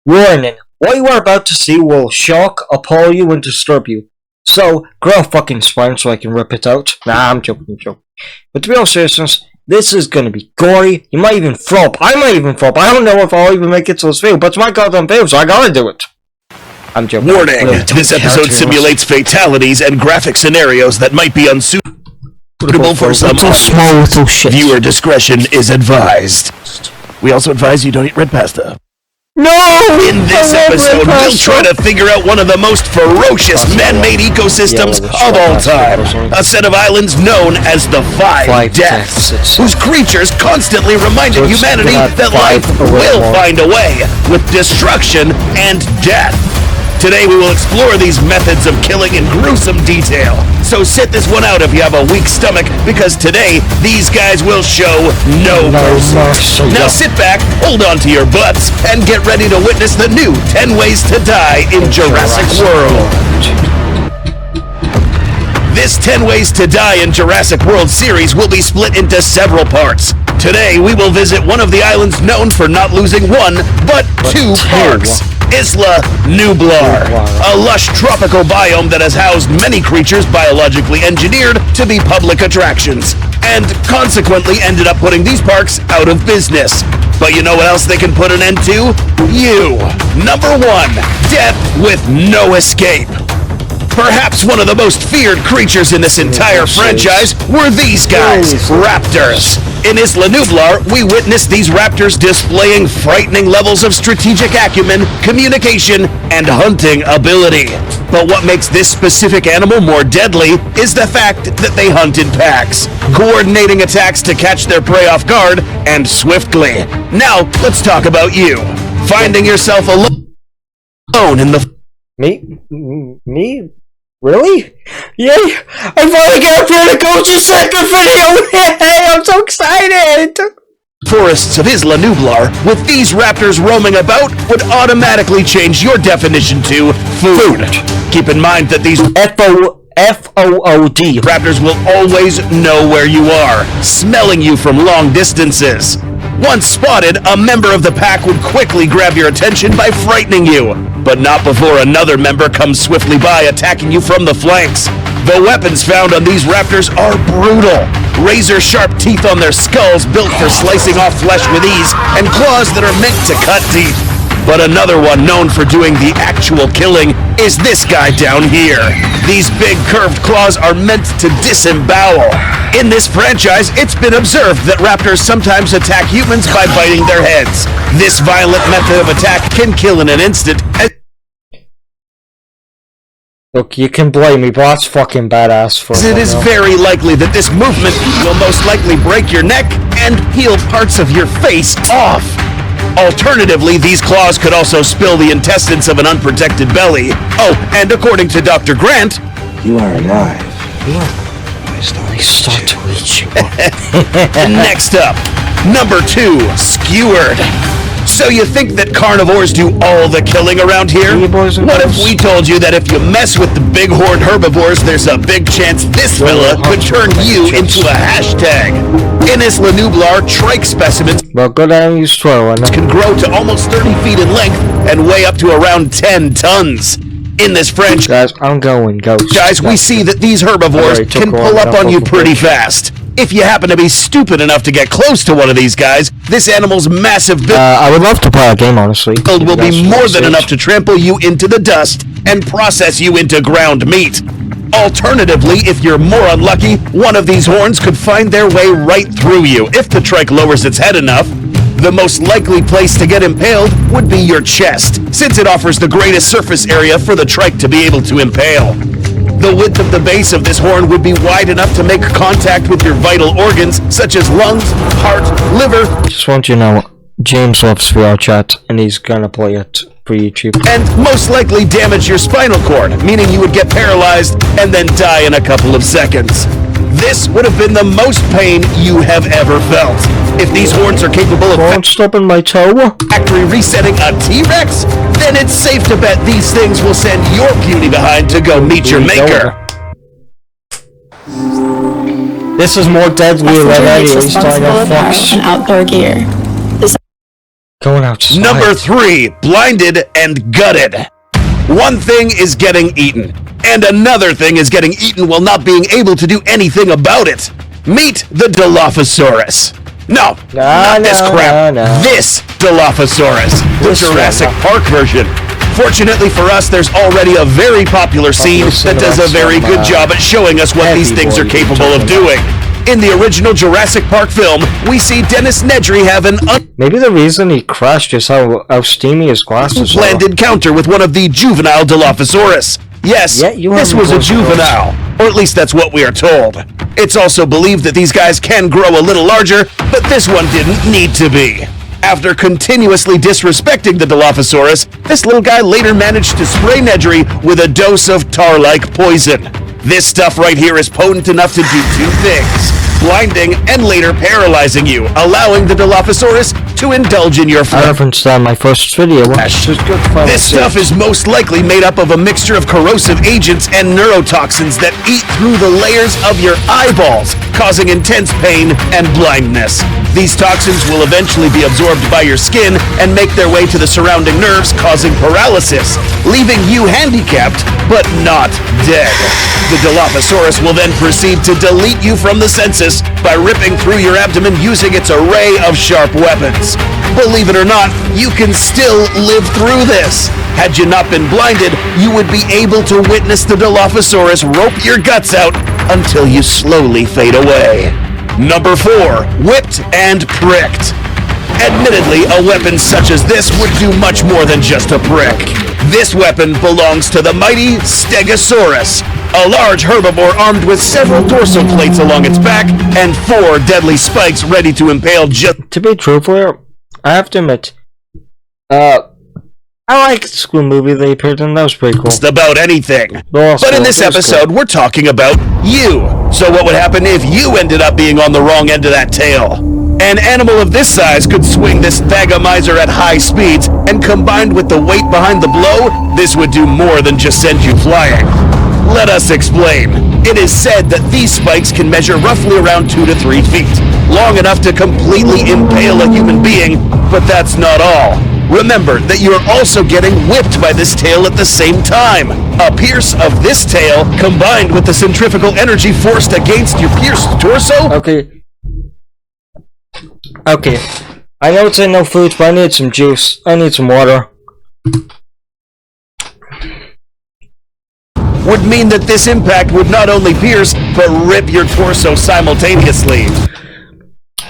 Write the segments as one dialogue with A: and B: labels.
A: Warning. What you are about to see will shock, appall you, and disturb you. So, grow a fucking spine so I can rip it out. Nah, I'm joking. But to be all seriousness, this is gonna be gory. You might even throw up. I might even throw up. I don't know if I'll even make it to this video, but it's my goddamn video, so I gotta do it. I'm joking.
B: Warning, this episode simulates fatalities and graphic scenarios that might be unsuitable for some
A: little shit.
B: Viewer discretion is advised. We also advise you don't eat red pasta.
A: No!
B: In this episode, we'll try to figure out one of the most ferocious man-made ecosystems of all time. A set of islands known as the Five Deaths, whose creatures constantly reminded humanity that life will find a way, with destruction and death. Today we will explore these methods of killing in gruesome detail. So sit this one out if you have a weak stomach, because today these guys will show no mercy. Now sit back, hold on to your butts, and get ready to witness the new 10 Ways to Die in Jurassic World. This 10 Ways to Die in Jurassic World series will be split into several parts. Today we will visit one of the islands known for not losing one, but two parks. Isla Nublar, a lush tropical biome that has housed many creatures biologically engineered to be public attractions, and consequently ended up putting these parks out of business. But you know what else they can put an end to? You! Number 1, death with no escape. Perhaps one of the most feared creatures in this entire franchise were these guys, raptors. In Isla Nublar, we witnessed these raptors displaying frightening levels of strategic acumen, communication, and hunting ability. But what makes this specific animal more deadly is the fact that they hunt in packs, coordinating attacks to catch their prey off guard, and swiftly. Now, let's talk about you. Finding yourself alone in the...
A: Me? Really? Yay! I finally got up here to go to second video! Hey, I'm so excited!
B: Forests of Isla Nublar, with these raptors roaming about, would automatically change your definition to food. Keep in mind that these
A: F-O-O-D
B: raptors will always know where you are, smelling you from long distances. Once spotted, a member of the pack would quickly grab your attention by frightening you, but not before another member comes swiftly by, attacking you from the flanks. The weapons found on these raptors are brutal. Razor-sharp teeth on their skulls built for slicing off flesh with ease, and claws that are meant to cut deep. But another one known for doing the actual killing is this guy down here. These big curved claws are meant to disembowel. In this franchise, it's been observed that raptors sometimes attack humans by biting their heads. This violent method of attack can kill in an instant.
A: Look, you can blame me, but that's fucking badass for
B: It is very likely that this movement will most likely break your neck and peel parts of your face off. Alternatively, these claws could also spill the intestines of an unprotected belly. Oh, and according to Dr. Grant,
C: you are alive.
A: I start to reach you.
B: Next up, number 2, skewered. So you think that carnivores do all the killing around here? What if we told you that if you mess with the big-horned herbivores, there's a big chance this fella could turn you into a hashtag? In Isla Nublar, trike specimens can grow to almost 30 feet in length and weigh up to around 10 tons. In this franchise,
A: I'm going,
B: guys, we see that these herbivores can pull up on you pretty fast. If you happen to be stupid enough to get close to one of these guys, this animal's massive build
A: I would love to play a game, honestly.
B: Will be more than enough to trample you into the dust and process you into ground meat. Alternatively, if you're more unlucky, one of these horns could find their way right through you if the trike lowers its head enough. The most likely place to get impaled would be your chest, since it offers the greatest surface area for the trike to be able to impale. The width of the base of this horn would be wide enough to make contact with your vital organs, such as lungs, heart, liver.
A: Just want you to know, James loves VR chat, and he's gonna play it for YouTube.
B: And most likely damage your spinal cord, meaning you would get paralyzed and then die in a couple of seconds. This would have been the most pain you have ever felt. If these horns are capable of
A: stopping my toe,
B: factory resetting a T-Rex, then it's safe to bet these things will send your puny behind to go meet your maker.
A: This is more deadly than any starting off Fox.
D: And outdoor gear.
A: Going outside.
B: Number 3, blinded and gutted. One thing is getting eaten, and another thing is getting eaten while not being able to do anything about it. Meet the Dilophosaurus. No, not this crap. This Dilophosaurus, the Jurassic Park version. Fortunately for us, there's already a very popular scene that does a very good job at showing us what these things are capable of doing. In the original Jurassic Park film, we see Dennis Nedry have an
A: maybe the reason he crashed is how steamy his glasses
B: unplanned encounter with one of the juvenile Dilophosaurus. Yes, this was a juvenile, or at least that's what we are told. It's also believed that these guys can grow a little larger, but this one didn't need to be. After continuously disrespecting the Dilophosaurus, this little guy later managed to spray Nedry with a dose of tar-like poison. This stuff right here is potent enough to do 2 things: blinding and later paralyzing you, allowing the Dilophosaurus to indulge in your flesh.
A: I referenced that in my first video.
B: This stuff is most likely made up of a mixture of corrosive agents and neurotoxins that eat through the layers of your eyeballs, causing intense pain and blindness. These toxins will eventually be absorbed by your skin and make their way to the surrounding nerves, causing paralysis, leaving you handicapped, but not dead. The Dilophosaurus will then proceed to delete you from the census by ripping through your abdomen using its array of sharp weapons. Believe it or not, you can still live through this. Had you not been blinded, you would be able to witness the Dilophosaurus rope your guts out until you slowly fade away. Number 4, whipped and pricked. Admittedly, a weapon such as this would do much more than just a prick. This weapon belongs to the mighty Stegosaurus, a large herbivore armed with several dorsal plates along its back and 4 deadly spikes ready to impale just...
A: To be truthful, I have to admit, I like the school movie they appeared in. That was pretty cool.
B: About anything. But in this episode, we're talking about you. So what would happen if you ended up being on the wrong end of that tail? An animal of this size could swing this Thagomizer at high speeds, and combined with the weight behind the blow, this would do more than just send you flying. Let us explain. It is said that these spikes can measure roughly around 2 to 3 feet, long enough to completely impale a human being, but that's not all. Remember that you are also getting whipped by this tail at the same time. A pierce of this tail, combined with the centrifugal energy forced against your pierced torso...
A: Okay. I know it's in no foods, but I need some juice. I need some water.
B: Would mean that this impact would not only pierce, but rip your torso simultaneously.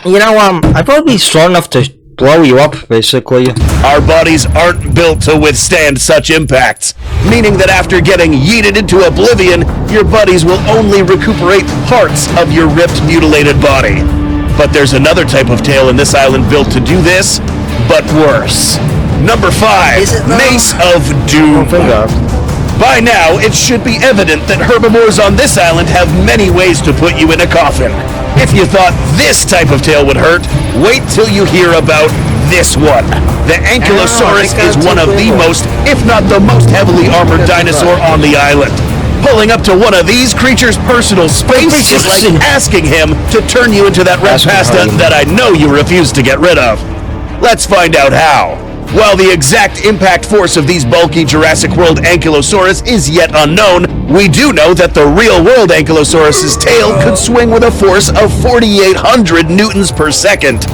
A: You know, I'd probably be strong enough to blow you up, basically.
B: Our bodies aren't built to withstand such impacts, meaning that after getting yeeted into oblivion, your buddies will only recuperate parts of your ripped, mutilated body. But there's another type of tail in this island built to do this, but worse. Number 5, Mace of Doom. By now, it should be evident that herbivores on this island have many ways to put you in a coffin. If you thought this type of tail would hurt, wait till you hear about this one. The Ankylosaurus is one of the most, if not the most heavily armored dinosaur on the island. Pulling up to one of these creatures' personal space is like asking him to turn you into that red pasta that I know you refuse to get rid of. Let's find out how. While the exact impact force of these bulky Jurassic World Ankylosaurus is yet unknown, we do know that the real-world Ankylosaurus's tail could swing with a force of 4,800 newtons per second.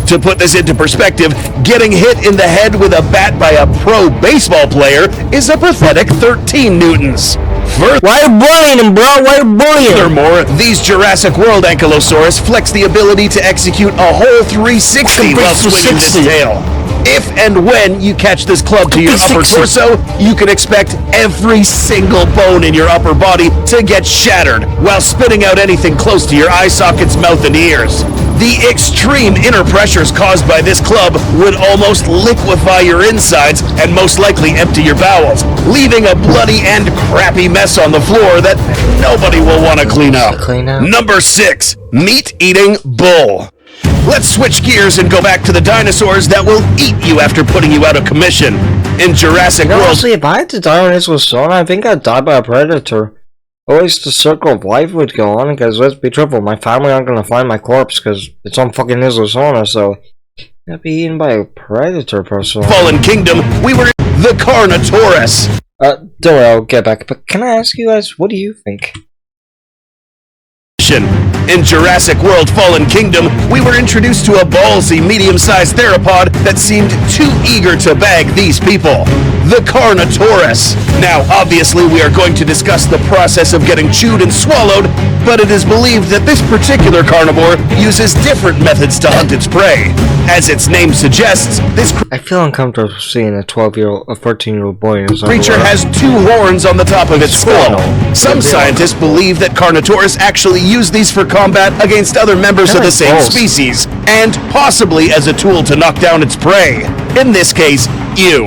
B: To put this into perspective, getting hit in the head with a bat by a pro baseball player is a pathetic 13 newtons.
A: Why are you bullying him, bro? Why are you bullying him?
B: Furthermore, these Jurassic World Ankylosaurus flex the ability to execute a whole 360 while swinging this tail. If and when you catch this club to your upper torso, you can expect every single bone in your upper body to get shattered while spitting out anything close to your eye sockets, mouth, and ears. The extreme inner pressures caused by this club would almost liquefy your insides and most likely empty your bowels, leaving a bloody and crappy mess on the floor that nobody will want to clean up. Number 6, meat-eating bull. Let's switch gears and go back to the dinosaurs that will eat you after putting you out of commission. In Jurassic World...
A: Honestly, if I had to die on this with Sona, I think I'd die by a predator. Always the circle of life would go on, because let's be truthful, my family aren't going to find my corpse, because it's on fucking Isla Sona, so... Got be eaten by a predator, person.
B: Fallen Kingdom, we were the Carnotaurus.
A: Don't worry, I'll get back. But can I ask you guys, what do you think?
B: In Jurassic World Fallen Kingdom, we were introduced to a ballsy, medium-sized theropod that seemed too eager to bag these people. The Carnotaurus. Now, obviously, we are going to discuss the process of getting chewed and swallowed, but it is believed that this particular carnivore uses different methods to hunt its prey. As its name suggests, this
A: I feel uncomfortable seeing a 13-year-old boy in his
B: creature has two horns on the top of its skull. Some scientists believe that Carnotaurus actually used these for combat against other members of the same species, and possibly as a tool to knock down its prey. In this case, you.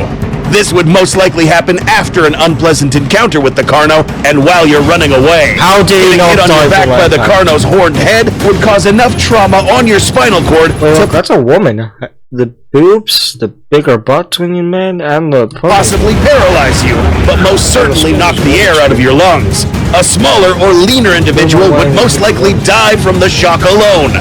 B: This would most likely happen after an unpleasant encounter with the Carno and while you're running away.
A: How do you know?
B: Getting hit on your back by the Carno's horned head would cause enough trauma on your spinal cord to
A: that's a woman. The boobs, the bigger butt when you man, and the
B: possibly paralyze you, but most certainly knock the air out of your lungs. A smaller or leaner individual would most likely die from the shock alone.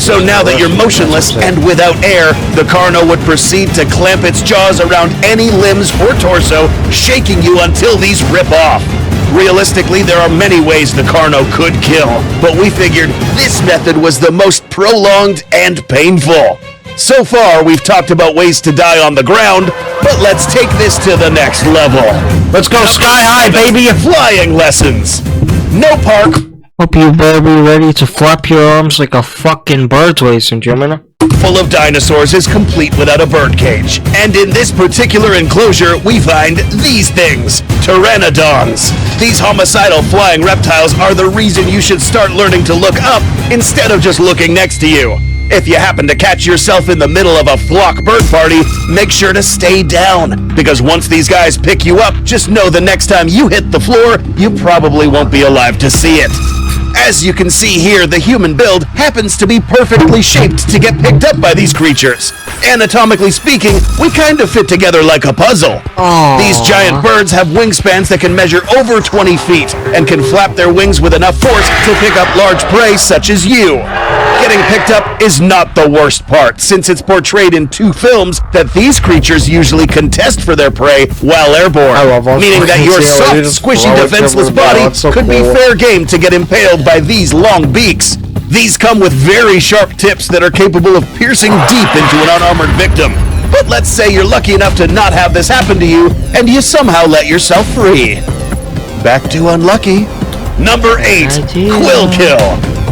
B: So now that you're motionless and without air, the Carno would proceed to clamp its jaws around any limbs or torso, shaking you until these rip off. Realistically, there are many ways the Carno could kill, but we figured this method was the most prolonged and painful. So far, we've talked about ways to die on the ground, but let's take this to the next level.
A: Let's go sky high, baby!
B: Flying lessons. No park.
A: Hope you better be ready to flap your arms like a fucking bird, ladies and gentlemen.
B: Full of dinosaurs is complete without a bird cage. And in this particular enclosure, we find these things. Pteranodons. These homicidal flying reptiles are the reason you should start learning to look up instead of just looking next to you. If you happen to catch yourself in the middle of a flock bird party, make sure to stay down. Because once these guys pick you up, just know the next time you hit the floor, you probably won't be alive to see it. As you can see here, the human build happens to be perfectly shaped to get picked up by these creatures. Anatomically speaking, we kind of fit together like a puzzle.
A: Aww.
B: These giant birds have wingspans that can measure over 20 feet and can flap their wings with enough force to pick up large prey such as you. Getting picked up is not the worst part, since it's portrayed in 2 films that these creatures usually contest for their prey while airborne, meaning that your soft, squishy, defenseless body could be fair game to get impaled by these long beaks. These come with very sharp tips that are capable of piercing deep into an unarmored victim. But let's say you're lucky enough to not have this happen to you, and you somehow let yourself free. Back to unlucky. Number 8, Quill Kill.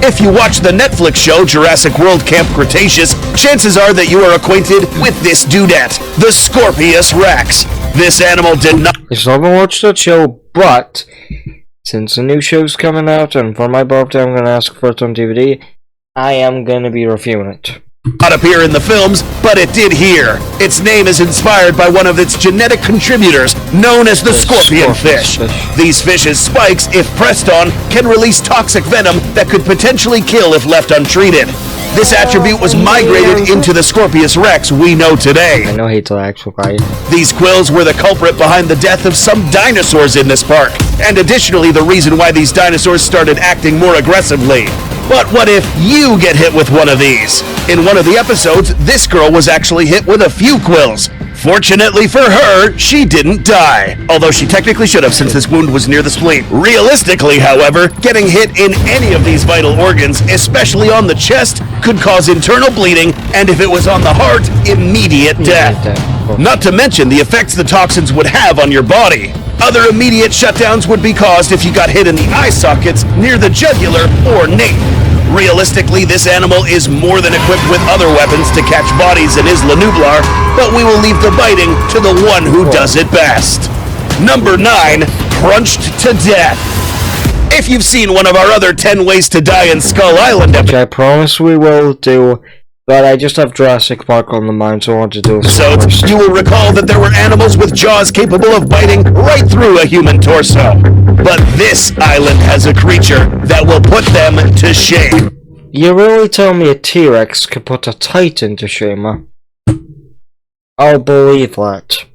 B: If you watch the Netflix show Jurassic World Camp Cretaceous, chances are that you are acquainted with this dudette, the Scorpius rex. This animal did not...
A: I still haven't watched that show, but since a new show's coming out, and for my birthday I'm gonna ask for it on DVD, I am gonna be reviewing it.
B: Not appear in the films, but it did here. Its name is inspired by one of its genetic contributors, known as the scorpion fish. These fish's spikes, if pressed on, can release toxic venom that could potentially kill if left untreated. This attribute was migrated into the Scorpius rex we know today.
A: I know I hate the actual guy.
B: These quills were the culprit behind the death of some dinosaurs in this park, and additionally the reason why these dinosaurs started acting more aggressively. But what if you get hit with one of these? In one of the episodes, this girl was actually hit with a few quills. Fortunately for her, she didn't die. Although she technically should have, since this wound was near the spleen. Realistically, however, getting hit in any of these vital organs, especially on the chest, could cause internal bleeding, and if it was on the heart, immediate death. Not to mention the effects the toxins would have on your body. Other immediate shutdowns would be caused if you got hit in the eye sockets, near the jugular, or nape. Realistically, this animal is more than equipped with other weapons to catch bodies in Isla Nublar, but we will leave the biting to the one who does it best. Number 9, Crunched to Death. If you've seen one of our other 10 Ways to Die in Skull Island
A: which I promise we will do, but I just have Jurassic Park on the mind, so I want to do it first.
B: You will recall that there were animals with jaws capable of biting right through a human torso. But this island has a creature that will put them to shame.
A: You really tell me a T-Rex could put a Titan to shame, huh? I'll believe that.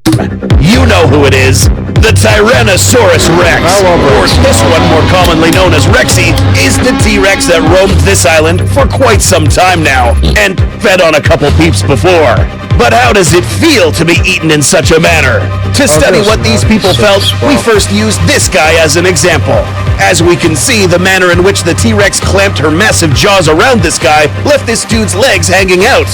B: You know who it is. The Tyrannosaurus Rex, or this one more commonly known as Rexy, is the T-Rex that roamed this island for quite some time now, and fed on a couple peeps before. But how does it feel to be eaten in such a manner? To study what these people felt, we first used this guy as an example. As we can see, the manner in which the T-Rex clamped her massive jaws around this guy left this dude's legs hanging out.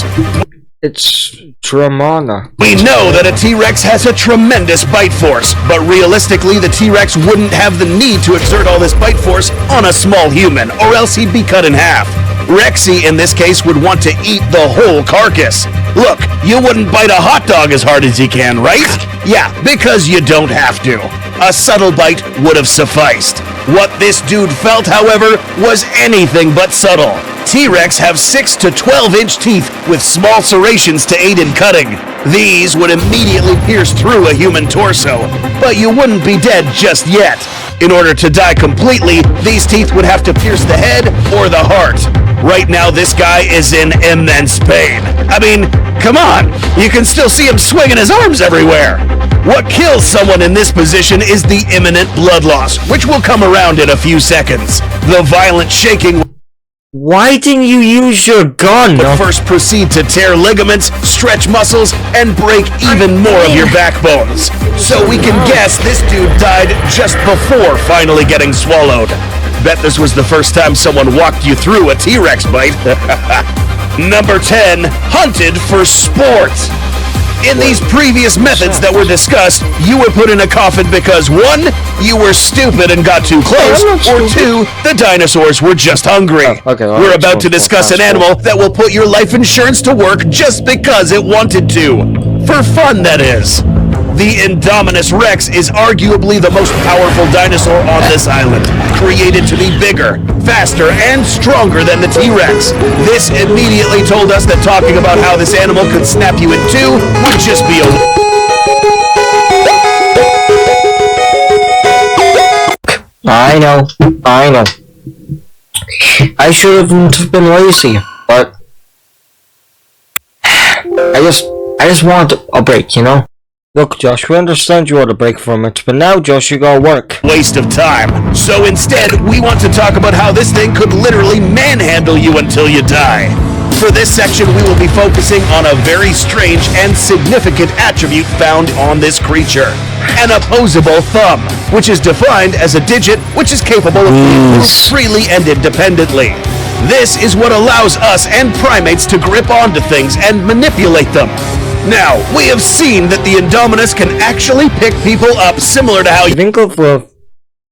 A: It's Tramana.
B: We know that a T-Rex has a tremendous bite force, but realistically the T-Rex wouldn't have the need to exert all this bite force on a small human, or else he'd be cut in half. Rexy, in this case, would want to eat the whole carcass. Look, you wouldn't bite a hot dog as hard as he can, right? Yeah, because you don't have to. A subtle bite would have sufficed. What this dude felt, however, was anything but subtle. T-Rex have 6 to 12-inch teeth with small serrations to aid in cutting. These would immediately pierce through a human torso, but you wouldn't be dead just yet. In order to die completely, these teeth would have to pierce the head or the heart. Right now, this guy is in immense pain. I mean, come on, you can still see him swinging his arms everywhere. What kills someone in this position is the imminent blood loss, which will come around in a few seconds. The violent shaking.
A: Why didn't you use your gun?
B: But first proceed to tear ligaments, stretch muscles, and break even more of your backbones. So we can guess this dude died just before finally getting swallowed. Bet this was the first time someone walked you through a T-Rex bite. Number 10, hunted for sport. In these previous methods that were discussed, you were put in a coffin because 1, you were stupid and got too close, or 2, the dinosaurs were just hungry. We're about to discuss an animal that will put your life insurance to work just because it wanted to. For fun, that is. The Indominus Rex is arguably the most powerful dinosaur on this island, created to be bigger, faster, and stronger than the T-Rex. This immediately told us that talking about how this animal could snap you in two would just be a...
A: I know. I shouldn't have been lazy, but I just want a break, you know? Look, Josh, we understand you want a break from it, but now, Josh, you gotta work.
B: Waste of time. So instead, we want to talk about how this thing could literally manhandle you until you die. For this section, we will be focusing on a very strange and significant attribute found on this creature. An opposable thumb, which is defined as a digit which is capable of being moved freely and independently. This is what allows us and primates to grip onto things and manipulate them. Now, we have seen that the Indominus can actually pick people up similar to how
A: you think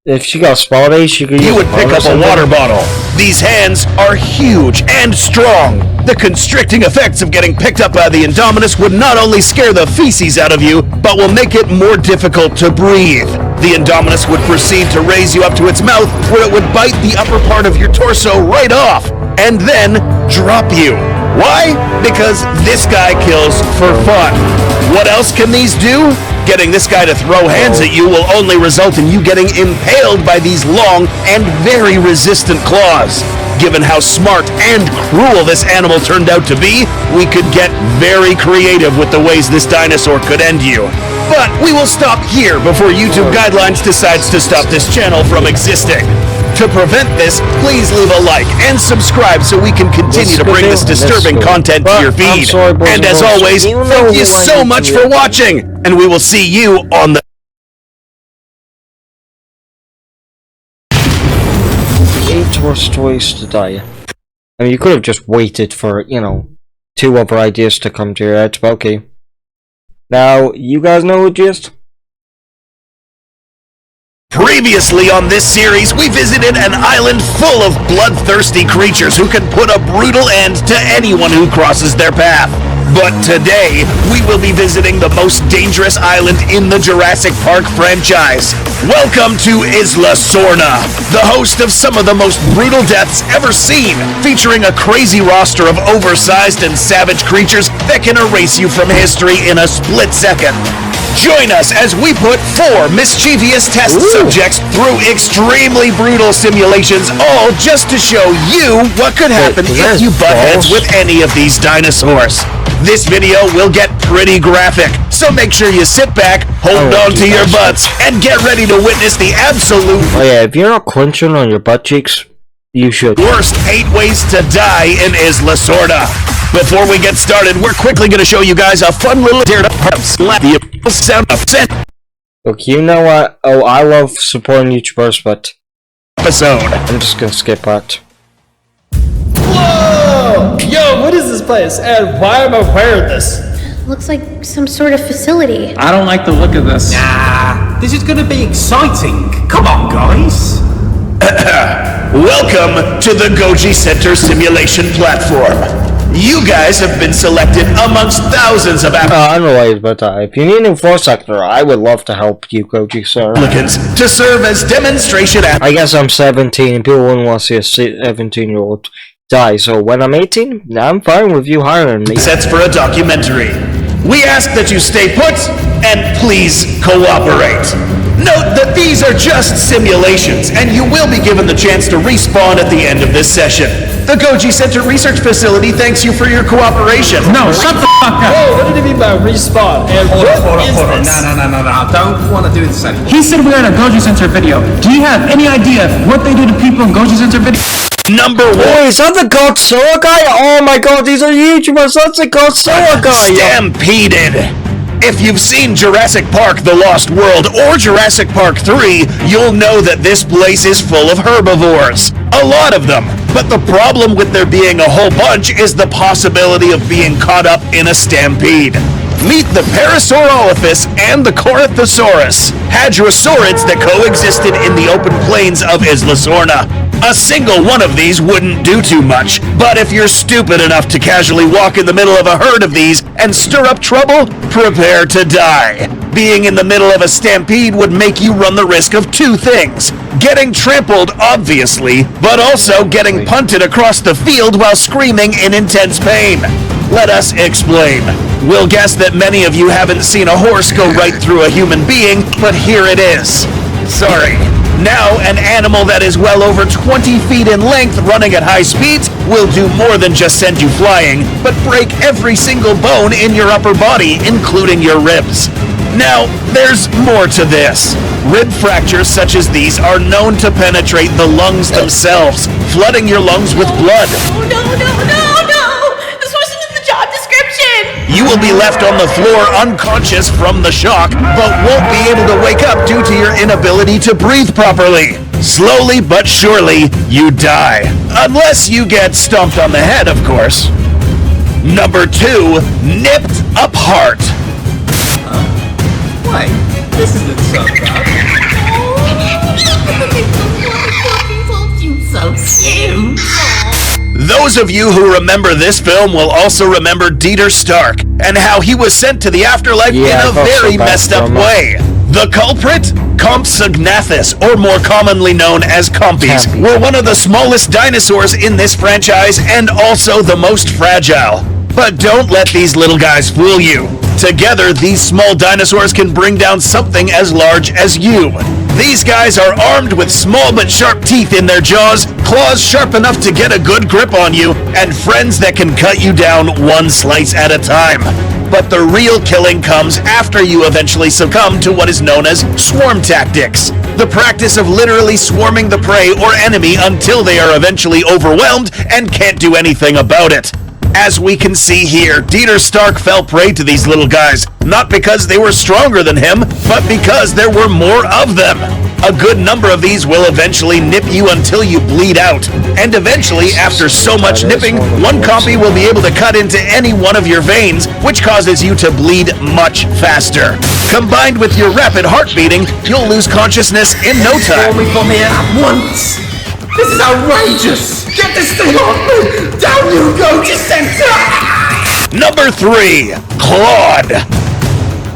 A: if she got spotted, she could
B: you would pick up a water bottle. These hands are huge and strong. The constricting effects of getting picked up by the Indominus would not only scare the feces out of you, but will make it more difficult to breathe. The Indominus would proceed to raise you up to its mouth, where it would bite the upper part of your torso right off, and then drop you. Why? Because this guy kills for fun. What else can these do? Getting this guy to throw hands at you will only result in you getting impaled by these long and very resistant claws. Given how smart and cruel this animal turned out to be, we could get very creative with the ways this dinosaur could end you. But we will stop here before YouTube Guidelines decides to stop this channel from existing. To prevent this, please leave a like and subscribe so we can continue to bring this disturbing content to your feed. And as always, thank you so much for watching, and we will see you on the
A: 8 worst ways to die. I mean, you could have just waited for, 2 other ideas to come to your head, but okay. Now, you guys know who gist?
B: Previously on this series, we visited an island full of bloodthirsty creatures who can put a brutal end to anyone who crosses their path. But today, we will be visiting the most dangerous island in the Jurassic Park franchise. Welcome to Isla Sorna, the host of some of the most brutal deaths ever seen, featuring a crazy roster of oversized and savage creatures that can erase you from history in a split second. Join us as we put 4 mischievous test subjects through extremely brutal simulations, all just to show you what could happen if you butt heads with any of these dinosaurs. This video will get pretty graphic, so make sure you sit back, hold on to your butts, and get ready to witness the absolute
A: if you're not clenching on your butt cheeks, you should.
B: worst 8 ways to die in Isla Sorda. Before we get started, we're quickly going to show you guys a fun little the sound effect
A: Look, you know what? Oh, I love supporting YouTubers, but
B: episode.
A: I'm just gonna skip that.
C: Whoa! Yo, what is this place? And why am I wearing this?
D: Looks like some sort of facility.
E: I don't like the look of this.
F: Nah, this is gonna be exciting. Come on, guys.
B: Welcome to the Goji Center simulation platform. You guys have been selected amongst thousands of
A: I'm worried about that. If you need a voice actor, I would love to help you, Goji, sir.
B: applicants to serve as demonstration
A: I guess I'm 17 and people wouldn't want to see a 17-year-old die, so when I'm 18, I'm fine with you hiring me.
B: sets for a documentary. We ask that you stay put and please cooperate. Note that these are just simulations, and you will be given the chance to respawn at the end of this session. The Goji Center Research Facility thanks you for your cooperation.
E: No, shut the fuck up!
C: Whoa, what did he mean by respawn? And
F: Hold
C: what
F: on.
C: is this?
F: No. I don't want to do this anymore.
E: He said we're in a Goji Center video. Do you have any idea what they do to people in Goji Center video?
B: Number 1.
A: Oh, is that the Godzilla guy? Oh my god, these are YouTubers, that's the Godzilla guy!
B: Stampeded. If you've seen Jurassic Park The Lost World or Jurassic Park 3, you'll know that this place is full of herbivores. A lot of them. But the problem with there being a whole bunch is the possibility of being caught up in a stampede. Meet the Parasaurolophus and the Corythosaurus, hadrosaurids that coexisted in the open plains of Isla Sorna. A single one of these wouldn't do too much, but if you're stupid enough to casually walk in the middle of a herd of these and stir up trouble, prepare to die. Being in the middle of a stampede would make you run the risk of 2 things. Getting trampled, obviously, but also getting punted across the field while screaming in intense pain. Let us explain. We'll guess that many of you haven't seen a horse go right through a human being, but here it is. Sorry. Now, an animal that is well over 20 feet in length running at high speeds will do more than just send you flying, but break every single bone in your upper body, including your ribs. Now, there's more to this. Rib fractures such as these are known to penetrate the lungs themselves, flooding your lungs with blood.
D: No. This wasn't in the job description.
B: You will be left on the floor unconscious from the shock, but won't be able to wake up due to your inability to breathe properly. Slowly but surely, you die. Unless you get stomped on the head, of course. Number 2, nipped apart.
F: Wait, this isn't so bad.
D: So cute.
B: Those of you who remember this film will also remember Dieter Stark and how he was sent to the afterlife in a very messed up way. The culprit? Compsognathus, or more commonly known as Compies, were one of the smallest dinosaurs in this franchise and also the most fragile. But don't let these little guys fool you. Together, these small dinosaurs can bring down something as large as you. These guys are armed with small but sharp teeth in their jaws, claws sharp enough to get a good grip on you, and friends that can cut you down one slice at a time. But the real killing comes after you eventually succumb to what is known as swarm tactics. The practice of literally swarming the prey or enemy until they are eventually overwhelmed and can't do anything about it. As we can see here, Dieter Stark fell prey to these little guys, not because they were stronger than him, but because there were more of them. A good number of these will eventually nip you until you bleed out. And eventually, after so much nipping, one copy will be able to cut into any one of your veins, which causes you to bleed much faster. Combined with your rapid heart beating, you'll lose consciousness in no time.
F: Pull me from here at once. This is outrageous. Get this thing off me. Down you go, Center.
B: Number 3, Claude.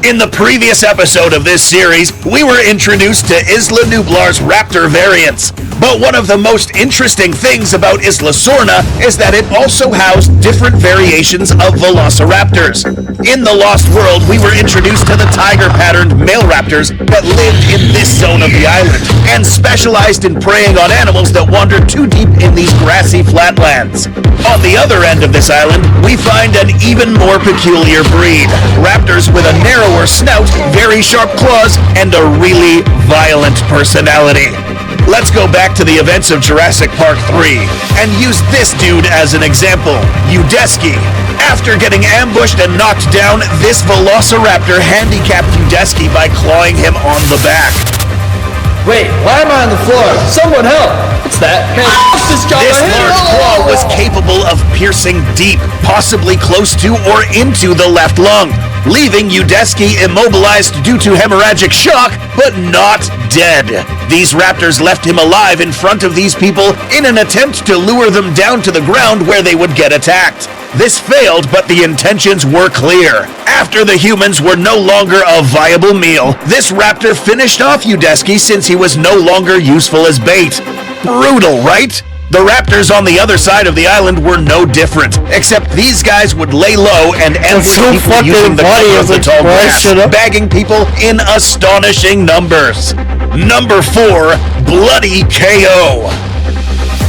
B: In the previous episode of this series, we were introduced to Isla Nublar's raptor variants. But one of the most interesting things about Isla Sorna is that it also housed different variations of velociraptors. In the Lost World, we were introduced to the tiger-patterned male raptors that lived in this zone of the island, and specialized in preying on animals that wandered too deep in these grassy flatlands. On the other end of this island, we find an even more peculiar breed. Raptors with a narrower snout, very sharp claws, and a really violent personality. Let's go back to the events of Jurassic Park 3 and use this dude as an example, Udesky. After getting ambushed and knocked down, this velociraptor handicapped Udesky by clawing him on the back.
C: Wait, why am I on the floor? Someone help! What's that? Man, this
B: large claw was capable of piercing deep, possibly close to or into the left lung, leaving Udesky immobilized due to hemorrhagic shock, but not dead. These raptors left him alive in front of these people in an attempt to lure them down to the ground where they would get attacked. This failed, but the intentions were clear. After the humans were no longer a viable meal, this raptor finished off Udesky since he was no longer useful as bait. Brutal, right? The raptors on the other side of the island were no different, except these guys would lay low and ambush people using the cover of the tall grass, bagging people in astonishing numbers. Number 4, Bloody KO.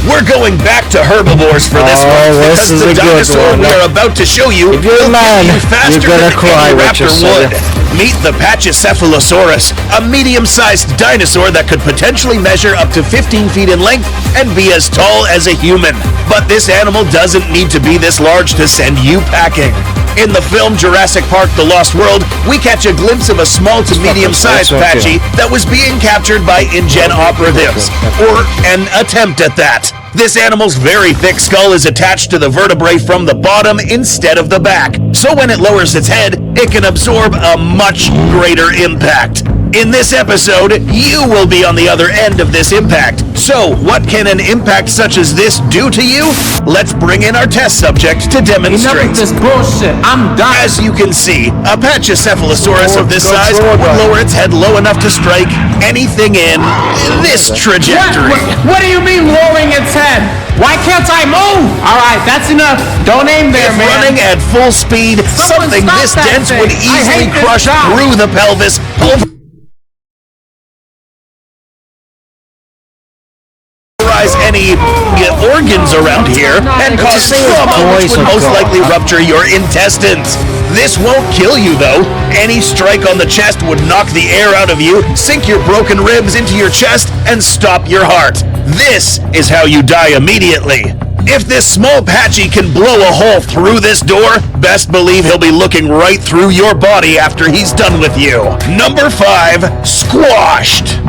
B: We're going back to herbivores for this one, because the dinosaur we are about to show you will kill you faster than any raptor would. Meet the Pachycephalosaurus, a medium-sized dinosaur that could potentially measure up to 15 feet in length and be as tall as a human. But this animal doesn't need to be this large to send you packing. In the film Jurassic Park: The Lost World, we catch a glimpse of a small to medium-sized Patchy that was being captured by InGen operatives, or an attempt at that. This animal's very thick skull is attached to the vertebrae from the bottom instead of the back, so when it lowers its head, it can absorb a much greater impact. In this episode, you will be on the other end of this impact. So, what can an impact such as this do to you? Let's bring in our test subject to demonstrate.
E: Enough of this bullshit. I'm done.
B: As you can see, a Pachycephalosaurus of this size would lower its head low enough to strike anything in this trajectory.
E: What do you mean lowering its head? Why can't I move? All right, that's enough. Don't aim there,
B: If
E: man.
B: running at full speed,
E: Someone
B: something
E: stop
B: this
E: that
B: dense
E: thing.
B: would
E: I
B: easily
E: hate this
B: crush
E: job.
B: through the pelvis, pulverize any organs around here, and cause trauma which would most likely rupture your intestines. This won't kill you though. Any strike on the chest would knock the air out of you, sink your broken ribs into your chest, and stop your heart. This is how you die immediately. If this small Patchy can blow a hole through this door, best believe he'll be looking right through your body after he's done with you. Number 5, Squashed.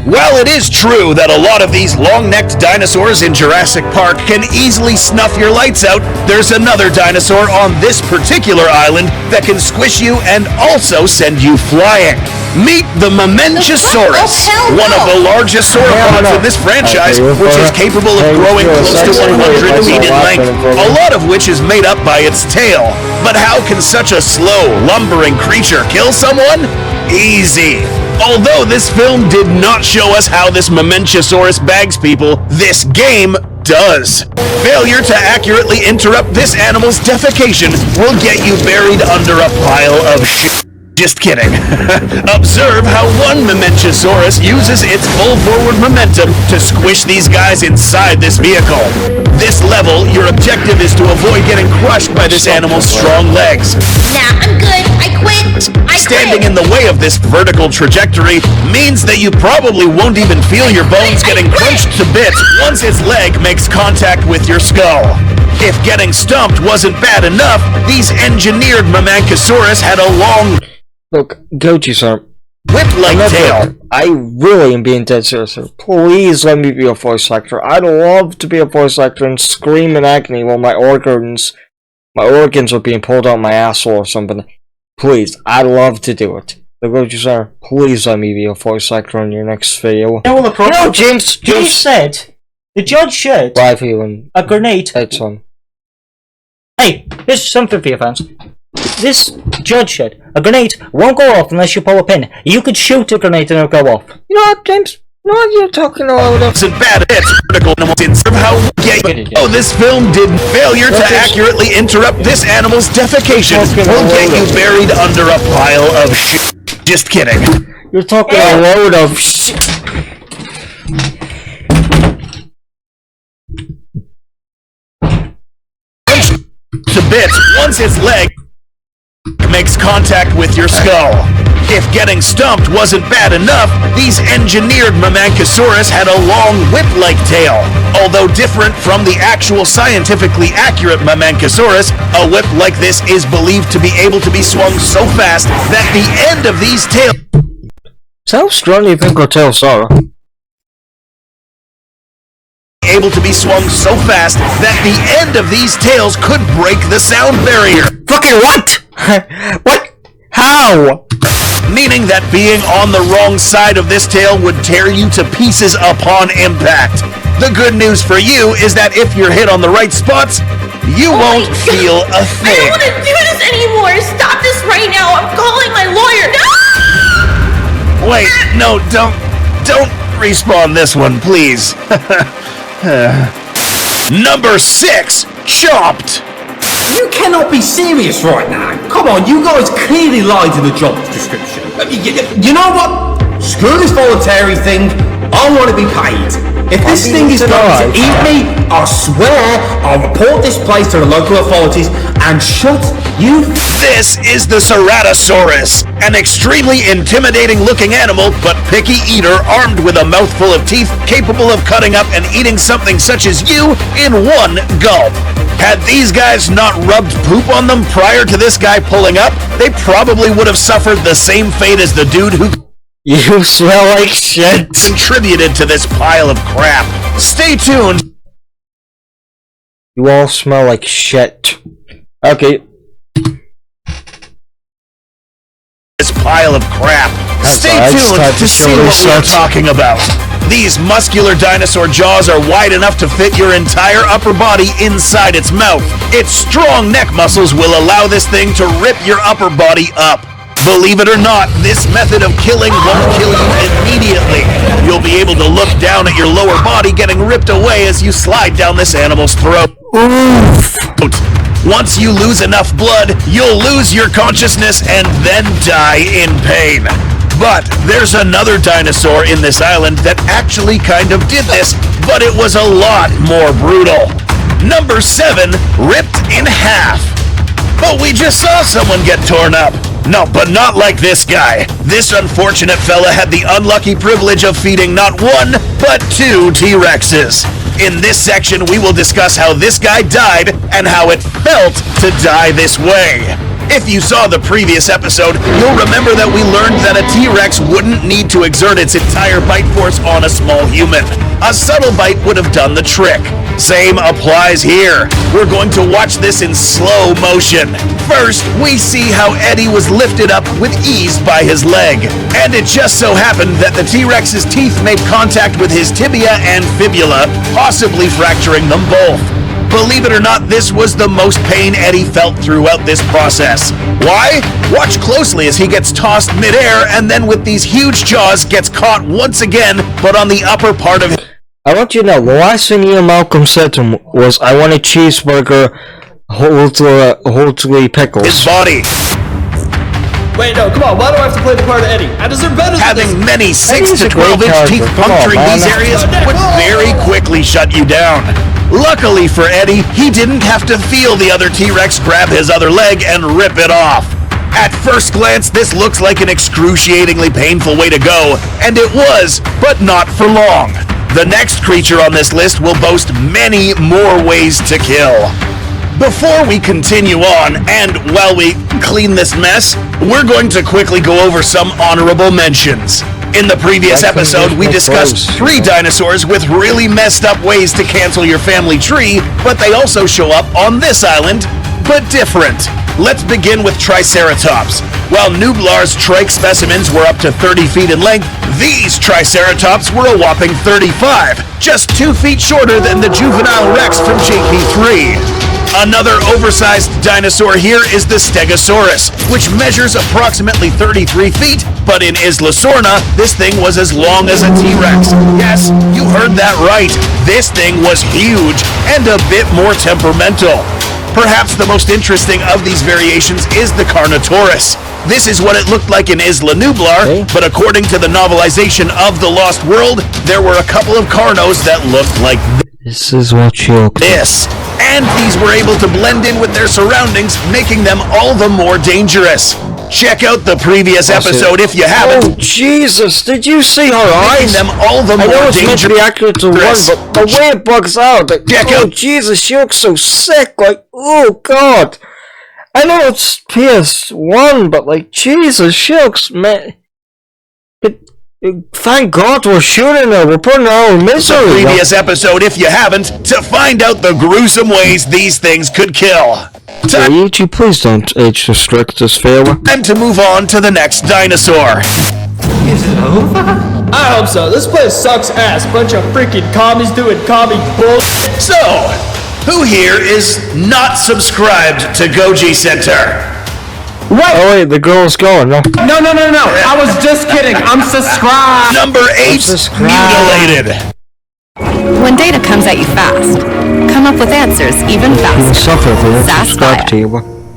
B: While it is true that a lot of these long-necked dinosaurs in Jurassic Park can easily snuff your lights out, there's another dinosaur on this particular island that can squish you and also send you flying. Meet the Mamenchisaurus, one of the largest sauropods in this franchise, which is capable of growing close to 100 feet in length, a lot of which is made up by its tail. But how can such a slow, lumbering creature kill someone? Easy. Although this film did not show us how this Mamenchisaurus bags people, this game does. Failure to accurately interrupt this animal's defecation will get you buried under a pile of shit. Just kidding. Observe how one Mamenchisaurus uses its full forward momentum to squish these guys inside this vehicle. This level, your objective is to avoid getting crushed by this animal's strong legs.
D: Nah, I'm good. I quit.
B: Standing in the way of this vertical trajectory means that you probably won't even feel your bones getting crunched to bits once its leg makes contact with your skull. If getting stumped wasn't bad enough, these engineered Mamenchisaurus had a long...
A: Look, Goji, sir.
B: whip-like tail.
A: I really am being dead serious, sir. Please let me be a voice actor. I'd love to be a voice actor and scream in agony while my organs are being pulled out my asshole or something. Please, I'd love to do it. But Goji, sir, please let me be a voice actor in your next video. James
G: said the judge should
A: live you and
G: a grenade.
A: heads on.
G: Hey, here's something for your fans. This judge said a grenade won't go off unless you pull a pin. You could shoot a grenade and it'll go off.
A: You know what, James? You know what you're talking about?
B: Isn't bad hits, critical animals in how this film did failure to accurately interrupt this animal's defecation will get you buried under a pile of shit. Just kidding.
A: You're talking a load of
B: to bits once its leg makes contact with your skull. If getting stumped wasn't bad enough, these engineered Mamanchosaurus had a long whip-like tail. Although different from the actual scientifically accurate Mamanchosaurus, a whip like this is believed to be able to be swung so fast that the end of these tails...
A: So how strong do you think our tails are?
B: Able to be swung so fast that the end of these tails could break the sound barrier.
A: Fucking what? What? How?
B: Meaning that being on the wrong side of this tail would tear you to pieces upon impact. The good news for you is that if you're hit on the right spots, you won't feel a
D: I don't
B: thing.
D: want to do this anymore. Stop this right now. I'm calling my lawyer. No!
B: Wait, no, don't respawn this one, please. Number 6, Chopped.
F: You cannot be serious right now. Come on, you guys clearly lied in the job description. You know what? Screw this voluntary thing. I want to be paid. If this thing is going to eat me, I swear I'll report this place to the local authorities and shut you.
B: This is the Ceratosaurus, an extremely intimidating looking animal but picky eater armed with a mouthful of teeth capable of cutting up and eating something such as you in one gulp. Had these guys not rubbed poop on them prior to this guy pulling up, they probably would have suffered the same fate as the dude who
A: You smell like shit.
B: contributed to this pile of crap. Stay tuned.
A: You all smell like shit. Okay.
B: This pile of crap. Stay
A: sorry, I just
B: tuned
A: had
B: to
A: to
B: see
A: show
B: what we're
A: research.
B: talking about. These muscular dinosaur jaws are wide enough to fit your entire upper body inside its mouth. Its strong neck muscles will allow this thing to rip your upper body up. Believe it or not, this method of killing won't kill you immediately. You'll be able to look down at your lower body getting ripped away as you slide down this animal's throat. Once you lose enough blood, you'll lose your consciousness and then die in pain. But there's another dinosaur in this island that actually kind of did this, but it was a lot more brutal. Number 7, ripped in half. But we just saw someone get torn up. No, but not like this guy. This unfortunate fella had the unlucky privilege of feeding not one, but 2 T-Rexes. In this section, we will discuss how this guy died and how it felt to die this way. If you saw the previous episode, you'll remember that we learned that a T-Rex wouldn't need to exert its entire bite force on a small human. A subtle bite would have done the trick. Same applies here. We're going to watch this in slow motion. First, we see how Eddie was lifted up with ease by his leg. And it just so happened that the T-Rex's teeth made contact with his tibia and fibula, possibly fracturing them both. Believe it or not, this was the most pain Eddie felt throughout this process. Why? Watch closely as he gets tossed midair and then with these huge jaws gets caught once again, but on the upper part of his...
A: I want you to know, the last thing Ian Malcolm said to him was, I want a cheeseburger, wholesomely pickles.
B: his body.
C: Wait, no, come on. Why do I have to play the part of Eddie? I deserve better than this.
B: Having many 6
A: Eddie's
B: to
A: a great
B: 12-inch teeth
A: character. Come on,
B: puncturing
A: man.
B: these areas would very quickly shut you down. Luckily for Eddie, he didn't have to feel the other T-Rex grab his other leg and rip it off. At first glance, this looks like an excruciatingly painful way to go, and it was, but not for long. The next creature on this list will boast many more ways to kill. Before we continue on, and while we clean this mess, we're going to quickly go over some honorable mentions. In the previous episode, we discussed 3 dinosaurs with really messed up ways to cancel your family tree, but they also show up on this island, but different. Let's begin with Triceratops. While Nublar's trike specimens were up to 30 feet in length, these Triceratops were a whopping 35, just 2 feet shorter than the juvenile Rex from JP3. Another oversized dinosaur here is the Stegosaurus, which measures approximately 33 feet, but in Isla Sorna, this thing was as long as a T-Rex. Yes, you heard that right. This thing was huge and a bit more temperamental. Perhaps the most interesting of these variations is the Carnotaurus. This is what it looked like in Isla Nublar, but according to the novelization of The Lost World, there were a couple of Carnos that looked like
A: This is what you
B: this. And these were able to blend in with their surroundings, making them all the more dangerous. Check out the previous episode if you haven't.
A: Oh, Jesus, did you see her
B: Making
A: eyes?
B: them all the
A: I know
B: more
A: it's meant to be accurate to one,
B: dangerous.
A: but the way it bugs out, like,
B: Check
A: oh,
B: out-
A: Jesus, she looks so sick, like, oh, God. I know it's PS1, but, like, Jesus, she looks, man. Thank God we're shooting her, we're putting her out in misery.
B: The previous episode if you haven't, to find out the gruesome ways these things could kill.
A: Ichi, please don't age restrict this failure.
B: Time to move on to the next dinosaur.
F: Is it over?
C: I hope so. This place sucks ass. Bunch of freaking commies doing commie bullshit.
B: So, who here is not subscribed to Goji Center?
A: Oh wait, the girl's going, no?
E: No. I was just kidding. I'm subscribed.
B: Number 8, mutilated.
H: When data comes at you fast, come up with answers even
A: You
H: faster.
A: suffer if you don't subscribe
H: Saspire.
A: to you.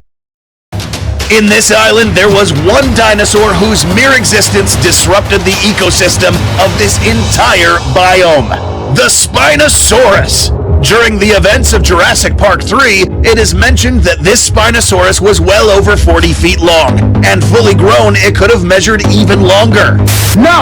B: In this island, there was one dinosaur whose mere existence disrupted the ecosystem of this entire biome. The Spinosaurus. During the events of Jurassic Park 3, it is mentioned that this Spinosaurus was well over 40 feet long, and fully grown, it could have measured even longer.
E: No,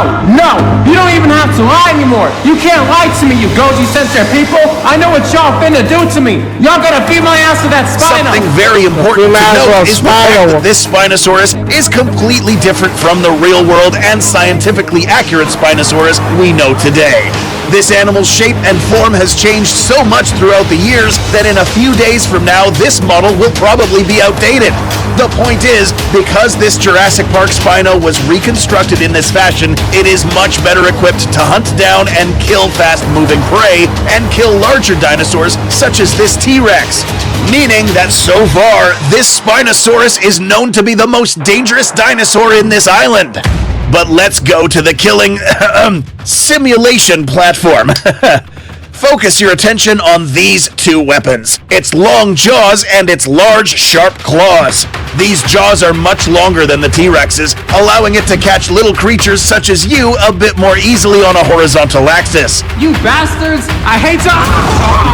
E: you don't even have to lie anymore. You can't lie to me, you Goji Center people. I know what y'all finna do to me. Y'all gotta beat my ass with that Spino.
B: Something very important to
A: might as well
B: note is the fact
A: Spino.
B: that this Spinosaurus is completely different from the real world and scientifically accurate Spinosaurus we know today. This animal's shape and form has changed so much throughout the years that in a few days from now, this model will probably be outdated. The point is, because this Jurassic Park Spino was reconstructed in this fashion, it is much better equipped to hunt down and kill fast-moving prey and kill larger dinosaurs such as this T-Rex. Meaning that so far, this Spinosaurus is known to be the most dangerous dinosaur in this island. But let's go to the killing simulation platform. Focus your attention on these two weapons, its long jaws and its large, sharp claws. These jaws are much longer than the T-Rex's, allowing it to catch little creatures such as you a bit more easily on a horizontal axis.
E: You bastards! I hate to.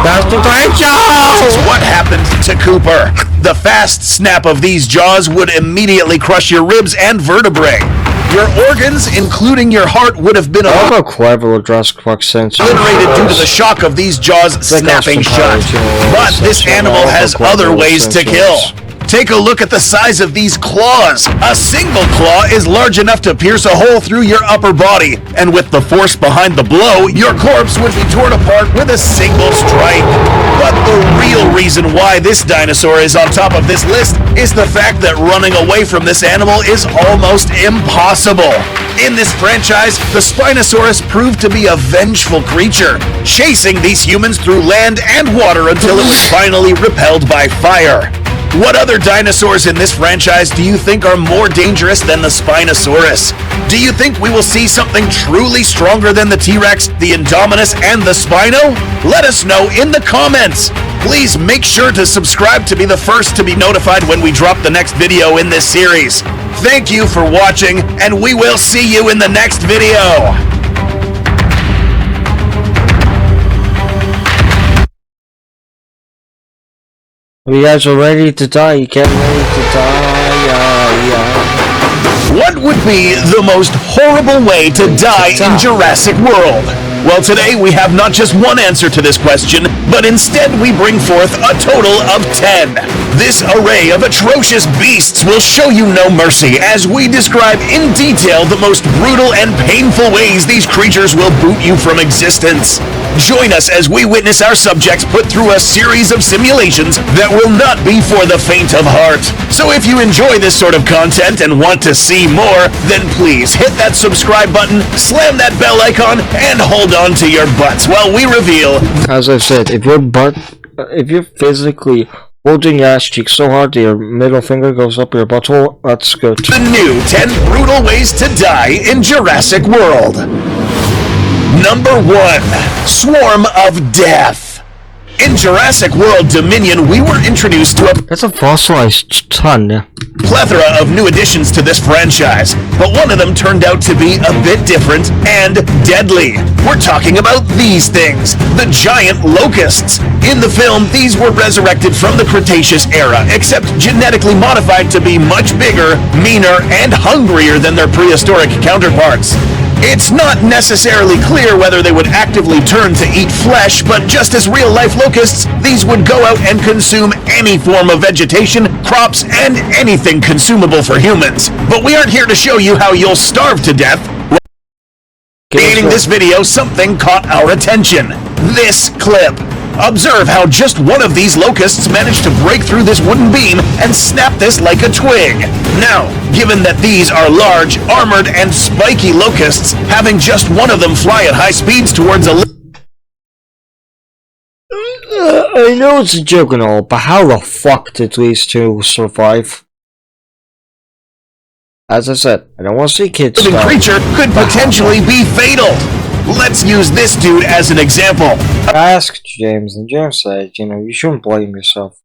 B: This is what happened to Cooper. The fast snap of these jaws would immediately crush your ribs and vertebrae. Your organs, including your heart, would have been
A: I love how clever the Jurassic Park sense.
B: obliterated due to the shock of these jaws snapping shut. But this animal has other ways to kill. Take a look at the size of these claws. A single claw is large enough to pierce a hole through your upper body, and with the force behind the blow, your corpse would be torn apart with a single strike. But the real reason why this dinosaur is on top of this list is the fact that running away from this animal is almost impossible. In this franchise, the Spinosaurus proved to be a vengeful creature, chasing these humans through land and water until it was finally repelled by fire. What other dinosaurs in this franchise do you think are more dangerous than the Spinosaurus? Do you think we will see something truly stronger than the T-Rex, the Indominus, and the Spino? Let us know in the comments! Please make sure to subscribe to be the first to be notified when we drop the next video in this series. Thank you for watching, and we will see you in the next video!
A: You guys are ready to die, you can't ready to die, yeah.
B: What would be the most horrible way to die in Jurassic World? Well, today we have not just one answer to this question, but instead we bring forth a total of 10. This array of atrocious beasts will show you no mercy as we describe in detail the most brutal and painful ways these creatures will boot you from existence. Join us as we witness our subjects put through a series of simulations that will not be for the faint of heart. So if you enjoy this sort of content and want to see more, then please hit that subscribe button, slam that bell icon, and hold on to your butts while we reveal.
A: As I've said, if you're physically holding your ass cheek so hard that your middle finger goes up your butthole. That's good.
B: The new 10 brutal ways to die in Jurassic World. Number 1. Swarm of Death. In Jurassic World Dominion, we were introduced to a
A: That's a fossilized ton.
B: plethora of new additions to this franchise, but one of them turned out to be a bit different and deadly. We're talking about these things, the giant locusts. In the film, these were resurrected from the Cretaceous era, except genetically modified to be much bigger, meaner, and hungrier than their prehistoric counterparts. It's not necessarily clear whether they would actively turn to eat flesh, but just as real-life locusts, these would go out and consume any form of vegetation, crops, and anything consumable for humans. But we aren't here to show you how you'll starve to death. Creating this video, something caught our attention. This clip. Observe how just one of these locusts managed to break through this wooden beam and snap this like a twig. Now, given that these are large, armored, and spiky locusts, having just one of them fly at high speeds towards a
A: I know it's a joke and all, but how the fuck did these two survive? As I said, I don't want to see kids
B: living
A: die.
B: creature could potentially be fatal. Let's use this dude as an example.
A: I asked James, and James said, you shouldn't blame yourself.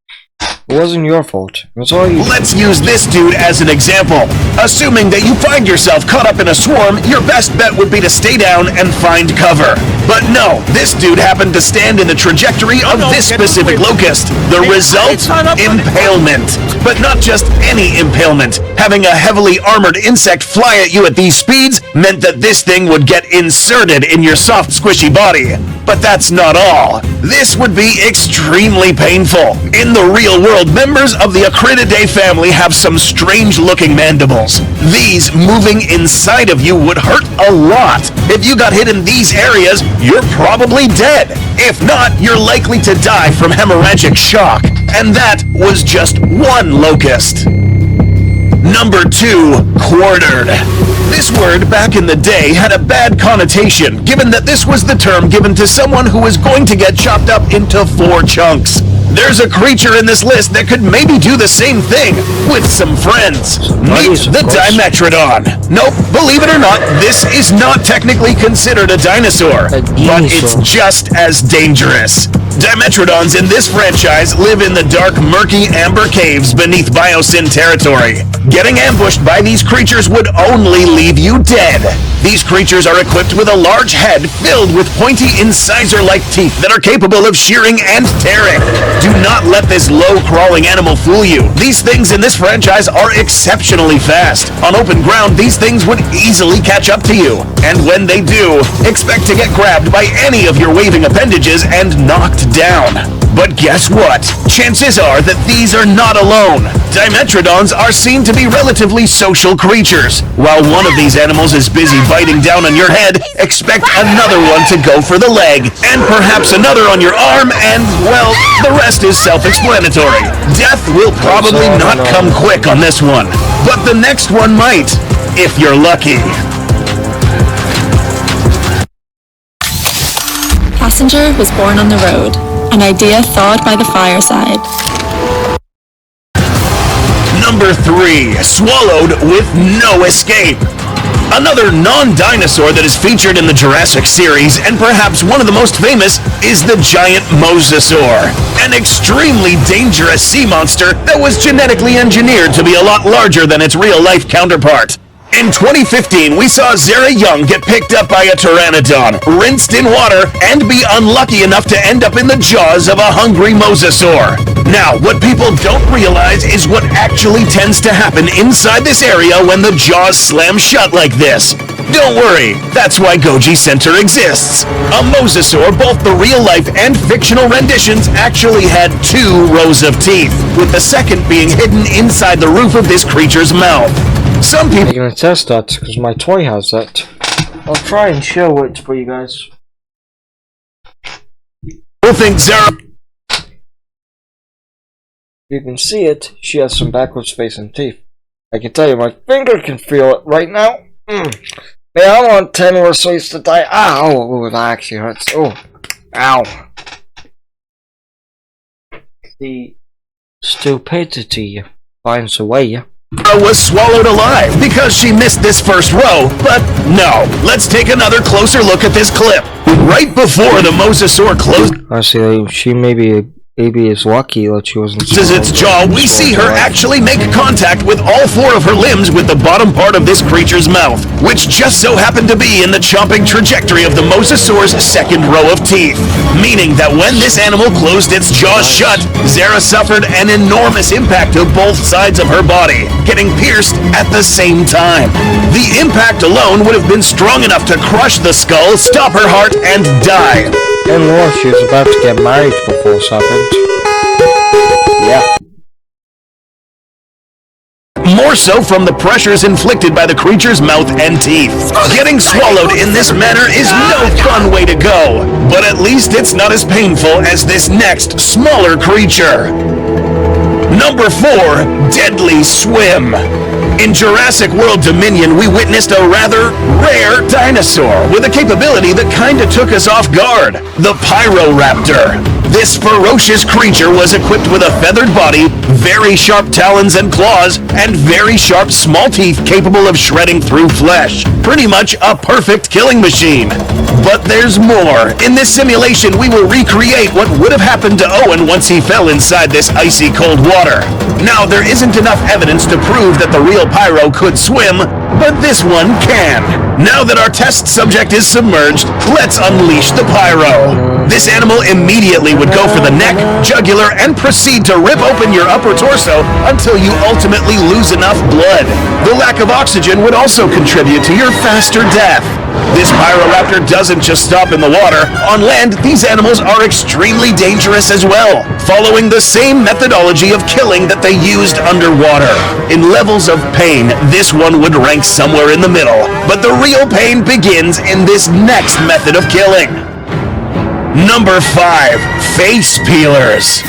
A: It wasn't your fault. It was all you.
B: Let's use this dude as an example. Assuming that you find yourself caught up in a swarm, your best bet would be to stay down and find cover. But no, this dude happened to stand in the trajectory of this specific locust. The result? Impalement. But not just any impalement. Having a heavily armored insect fly at you at these speeds meant that this thing would get inserted in your soft, squishy body. But that's not all. This would be extremely painful. In the real world, members of the Acrididae family have some strange-looking mandibles. These moving inside of you would hurt a lot. If you got hit in these areas, you're probably dead. If not, you're likely to die from hemorrhagic shock. And that was just one locust. Number 2, quartered. This word, back in the day, had a bad connotation, given that this was the term given to someone who was going to get chopped up into 4 chunks. There's a creature in this list that could maybe do the same thing with some friends. Meet the Dimetrodon. Nope, believe it or not, this is not technically considered a dinosaur, but it's just as dangerous. Dimetrodons in this franchise live in the dark, murky amber caves beneath Biosyn territory. Getting ambushed by these creatures would only leave you dead. These creatures are equipped with a large head filled with pointy incisor-like teeth that are capable of shearing and tearing. Do not let this low-crawling animal fool you. These things in this franchise are exceptionally fast. On open ground, these things would easily catch up to you. And when they do, expect to get grabbed by any of your waving appendages and knocked down. But guess what? Chances are that these are not alone. Dimetrodons are seen to be relatively social creatures. While one of these animals is busy biting down on your head, expect another one to go for the leg, and perhaps another on your arm, and, well, the rest is self-explanatory. Death will probably not come quick on this one, but the next one might, if you're lucky.
I: Passenger was born on the road, an idea thawed by the fireside.
B: Number 3, swallowed with no escape. Another non-dinosaur that is featured in the Jurassic series, and perhaps one of the most famous, is the giant mosasaur. An extremely dangerous sea monster that was genetically engineered to be a lot larger than its real-life counterpart. In 2015, we saw Zara Young get picked up by a pteranodon, rinsed in water, and be unlucky enough to end up in the jaws of a hungry mosasaur. Now, what people don't realize is what actually tends to happen inside this area when the jaws slam shut like this. Don't worry, that's why Goji Center exists. A mosasaur, both the real-life and fictional renditions, actually had 2 rows of teeth, with the second being hidden inside the roof of this creature's mouth. Some people
A: I'm gonna test that because my toy has that. I'll try and show it for you guys.
B: think Zara...
A: You can see it. She has some backwards facing teeth. I can tell you, my finger can feel it right now. Man, I want 10 more slaves to die. Ow! Oh, that actually hurts. Oh, ow. The Stupidity finds a way.
B: Was swallowed alive because she missed this first row, but no. Let's take another closer look at this clip. Right before the mosasaur
A: Honestly, she maybe is lucky that she wasn't.
B: Its jaw, we see her actually make contact with all four of her limbs with the bottom part of this creature's mouth, which just so happened to be in the chomping trajectory of the mosasaur's second row of teeth. Meaning that when this animal closed its jaws shut, Zara suffered an enormous impact to both sides of her body, getting pierced at the same time. The impact alone would have been strong enough to crush the skull, stop her heart, and die.
A: And Lord, she was about to get married before this happened. Yeah.
B: More so from the pressures inflicted by the creature's mouth and teeth. Getting swallowed in this manner is no fun way to go, but at least it's not as painful as this next, smaller creature. Number 4, Deadly Swim. In Jurassic World Dominion, we witnessed a rather rare dinosaur with a capability that kinda took us off guard. The Pyroraptor. This ferocious creature was equipped with a feathered body, very sharp talons and claws, and very sharp small teeth capable of shredding through flesh. Pretty much a perfect killing machine. But there's more. In this simulation, we will recreate what would have happened to Owen once he fell inside this icy cold water. Now, there isn't enough evidence to prove that the real Pyro could swim, but this one can. Now that our test subject is submerged, let's unleash the Pyro. This animal immediately would go for the neck, jugular, and proceed to rip open your upper torso until you ultimately lose enough blood. The lack of oxygen would also contribute to your faster death. This Pyroraptor doesn't just stop in the water. On land, these animals are extremely dangerous as well, following the same methodology of killing that they used underwater. In levels of pain, this one would rank somewhere in the middle, but the real pain begins in this next method of killing. Number 5, Face Peelers.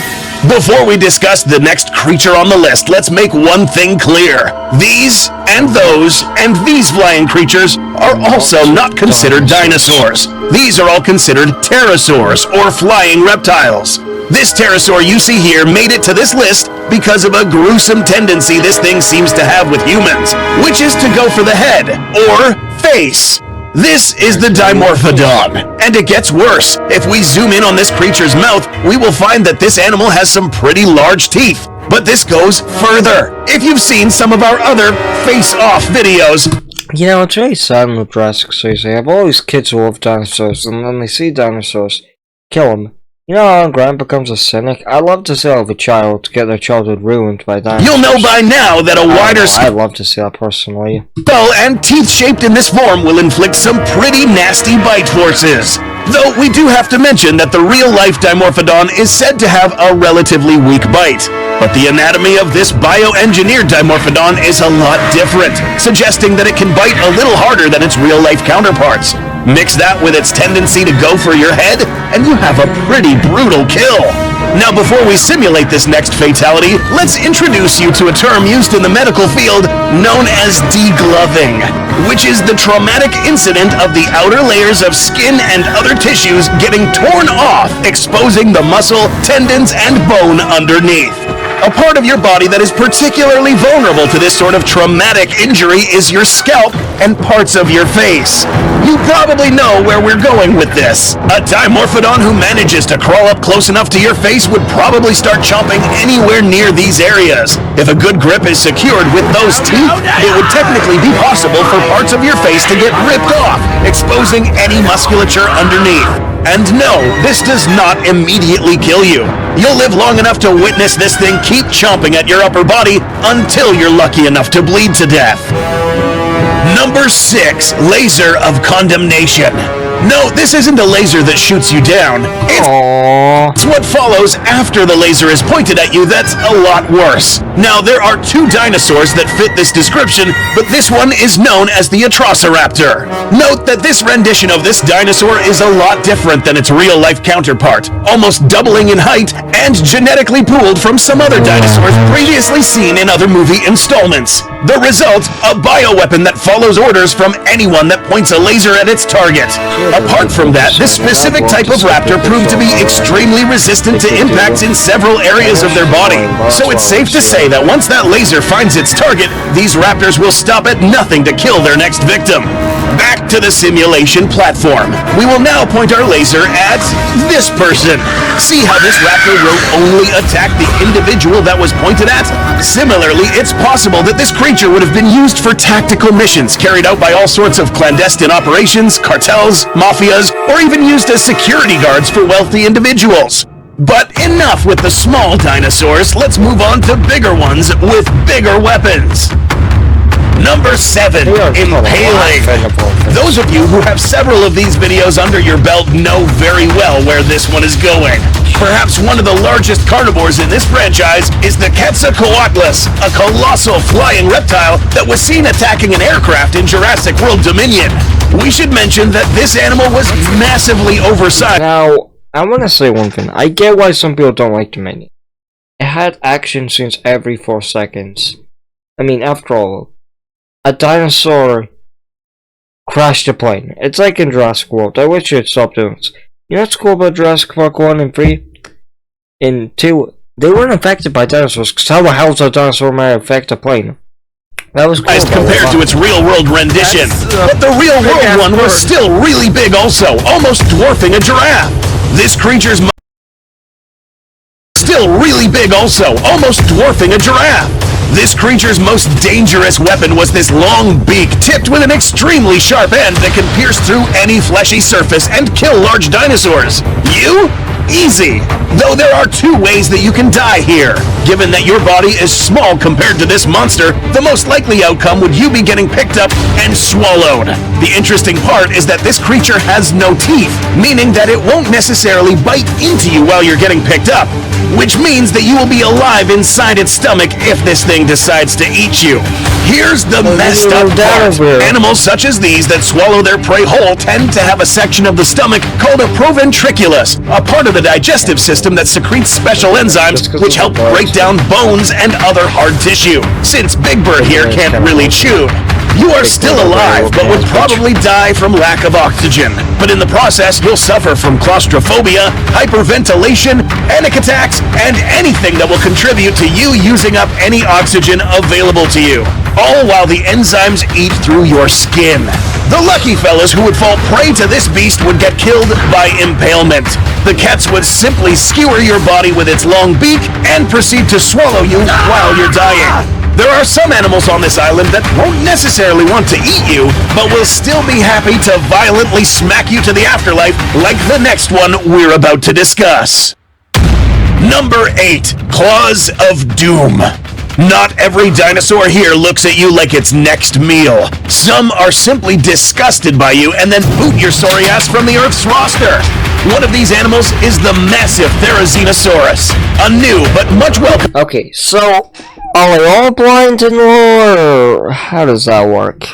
B: Before we discuss the next creature on the list, let's make one thing clear. These, and those, and these flying creatures are also not considered dinosaurs. These are all considered pterosaurs, or flying reptiles. This pterosaur you see here made it to this list because of a gruesome tendency this thing seems to have with humans, which is to go for the head, or face. This is the Dimorphodon, and it gets worse. If we zoom in on this creature's mouth, we will find that this animal has some pretty large teeth. But this goes further. If you've seen some of our other face-off videos,
A: you know, it's really sad in the Jurassic series. They have all these kids who love dinosaurs, and then they see dinosaurs, kill them. You know how Grant becomes a cynic? I love to see all of a child get their childhood ruined by dinosaurs.
B: You'll know by now that a wider
A: I'd love to see that personally.
B: skull and teeth shaped in this form will inflict some pretty nasty bite forces. Though we do have to mention that the real-life Dimorphodon is said to have a relatively weak bite. But the anatomy of this bioengineered Dimorphodon is a lot different, suggesting that it can bite a little harder than its real-life counterparts. Mix that with its tendency to go for your head, and you have a pretty brutal kill. Now, before we simulate this next fatality, let's introduce you to a term used in the medical field known as degloving, which is the traumatic incident of the outer layers of skin and other tissues getting torn off, exposing the muscle, tendons, and bone underneath. A part of your body that is particularly vulnerable to this sort of traumatic injury is your scalp and parts of your face. You probably know where we're going with this. A Dimorphodon who manages to crawl up close enough to your face would probably start chomping anywhere near these areas. If a good grip is secured with those teeth, it would technically be possible for parts of your face to get ripped off, exposing any musculature underneath. And no, this does not immediately kill you. You'll live long enough to witness this thing keep chomping at your upper body until you're lucky enough to bleed to death. Number 6, Laser of Condemnation. No, this isn't a laser that shoots you down. It's what follows after the laser is pointed at you that's a lot worse. Now, there are 2 dinosaurs that fit this description, but this one is known as the Atrociraptor. Note that this rendition of this dinosaur is a lot different than its real-life counterpart, almost doubling in height and genetically pooled from some other dinosaurs previously seen in other movie installments. The result, a bioweapon that follows orders from anyone that points a laser at its target. Apart from that, this specific type of raptor proved to be extremely resistant to impacts in several areas of their body. So it's safe to say that once that laser finds its target, these raptors will stop at nothing to kill their next victim. Back to the simulation platform. We will now point our laser at this person. See how this raptor will only attack the individual that was pointed at? Similarly, it's possible that this creature would have been used for tactical missions carried out by all sorts of clandestine operations, cartels, mafias, or even used as security guards for wealthy individuals. But enough with the small dinosaurs, let's move on to bigger ones with bigger weapons. Number 7, impaling. Those of you who have several of these videos under your belt know very well where this one is going. Perhaps one of the largest carnivores in this franchise is the Quetzalcoatlus, a colossal flying reptile that was seen attacking an aircraft in Jurassic World Dominion. We should mention that this animal was massively oversized.
A: Now, I want to say one thing. I get why some people don't like Dominion. It had action scenes every 4 seconds. I mean, after all, a dinosaur crashed a plane. It's like in Jurassic World. I wish you'd stop doing this. You know what's cool about Jurassic Park 1 and 3? In 2, they weren't affected by dinosaurs, because how the hell does a dinosaur might affect a plane? That was cool.
B: Compared to its real-world rendition. But the real-world one was still really big also, almost dwarfing a giraffe. This creature's still really big also, almost dwarfing a giraffe. This creature's most dangerous weapon was this long beak tipped with an extremely sharp end that can pierce through any fleshy surface and kill large dinosaurs. You? Easy. Though there are 2 ways that you can die here. Given that your body is small compared to this monster, the most likely outcome would you be getting picked up and swallowed. The interesting part is that this creature has no teeth, meaning that it won't necessarily bite into you while you're getting picked up, which means that you will be alive inside its stomach if this thing decides to eat you. Here's the messed up part. Animals such as these that swallow their prey whole tend to have a section of the stomach called a proventriculus, a part of the digestive system that secretes special enzymes which help break down bones and other hard tissue. Since Big Bird here can't really chew, you are still alive, but would probably die from lack of oxygen. But in the process, you'll suffer from claustrophobia, hyperventilation, panic attacks, and anything that will contribute to you using up any oxygen available to you. All while the enzymes eat through your skin. The lucky fellas who would fall prey to this beast would get killed by impalement. The Ketz would simply skewer your body with its long beak and proceed to swallow you while you're dying. There are some animals on this island that won't necessarily want to eat you, but will still be happy to violently smack you to the afterlife like the next one we're about to discuss. Number 8, Claws of Doom. Not every dinosaur here looks at you like it's next meal. Some are simply disgusted by you and then boot your sorry ass from the Earth's roster. One of these animals is the massive Therizinosaurus, a new but much welcome.
A: Okay, so are they all blind in lore? How does that work?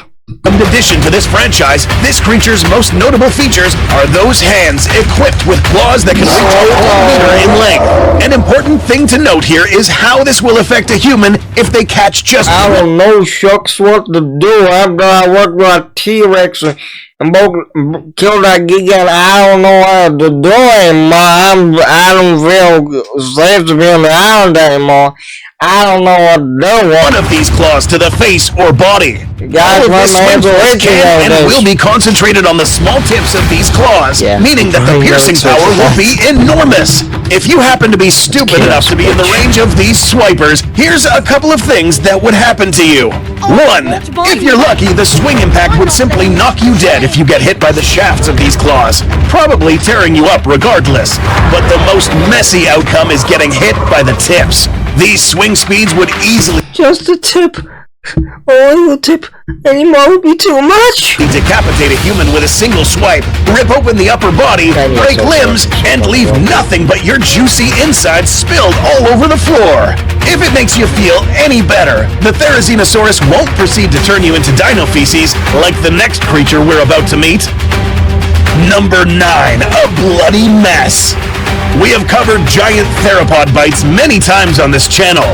B: In addition to this franchise, this creature's most notable features are those hands equipped with claws that can reach a whole meter in length. An important thing to note here is how this will affect a human if they catch just
A: I don't know, shucks, what to do after I worked with a T-Rex and killed that giga. I don't know what to do anymore. I don't feel safe to be on the island anymore. I don't know what to do.
B: One of these claws to the face or body.
A: Guys,
B: all of this swing force can and will be concentrated on the small tips of these claws, meaning that the piercing power will be enormous. If you happen to be stupid enough to be in the range of these swipers, here's a couple of things that would happen to you. 1, if you're lucky, the swing impact would simply knock you dead if you get hit by the shafts of these claws, probably tearing you up regardless. But the most messy outcome is getting hit by the tips. These swing speeds would easily
A: just a tip. Only a tip anymore would be too much.
B: Decapitate a human with a single swipe, rip open the upper body, break limbs, and leave nothing but your juicy insides spilled all over the floor. If it makes you feel any better, the Therizinosaurus won't proceed to turn you into dino feces like the next creature we're about to meet. Number 9, a bloody mess. We have covered giant theropod bites many times on this channel.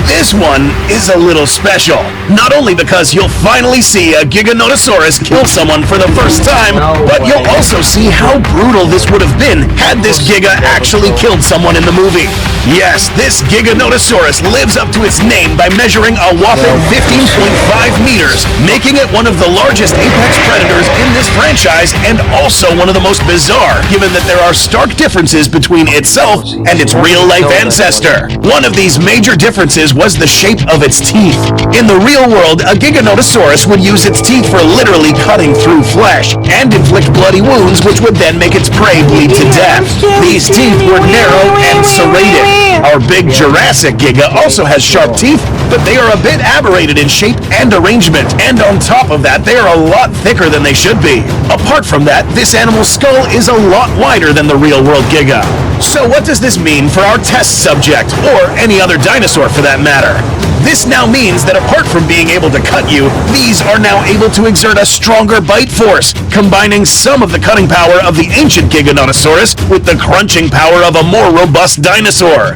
B: This one is a little special, not only because you'll finally see a Giganotosaurus kill someone for the first time, but you'll also see how brutal this would have been had this Giga actually killed someone in the movie. Yes, this Giganotosaurus lives up to its name by measuring a whopping 15.5 meters, making it one of the largest apex predators in this franchise and also one of the most bizarre, given that there are stark differences between itself and its real-life ancestor. One of these major differences was the shape of its teeth. In the real world, a Giganotosaurus would use its teeth for literally cutting through flesh and inflict bloody wounds, which would then make its prey bleed to death. These teeth were narrow and serrated. Our big Jurassic Giga also has sharp teeth, but they are a bit aberrated in shape and arrangement, and on top of that, they are a lot thicker than they should be. Apart from that, this animal's skull is a lot wider than the real-world Giga. So what does this mean for our test subject, or any other dinosaur for that matter? This now means that apart from being able to cut you, these are now able to exert a stronger bite force, combining some of the cutting power of the ancient Giganotosaurus with the crunching power of a more robust dinosaur.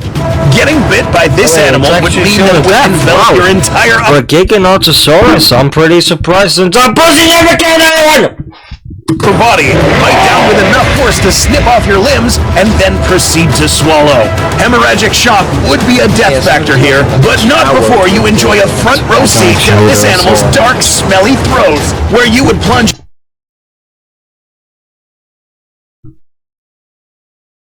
B: Getting bit by this animal would mean that it would envelop your entire...
A: For Giganotosaurus, I'm pretty surprised since I'm pussy never can
B: Your body, bite down with enough force to snip off your limbs and then proceed to swallow. Hemorrhagic shock would be a death factor here, but not before you enjoy a front row seat to this animal's dark, smelly throat, where you would plunge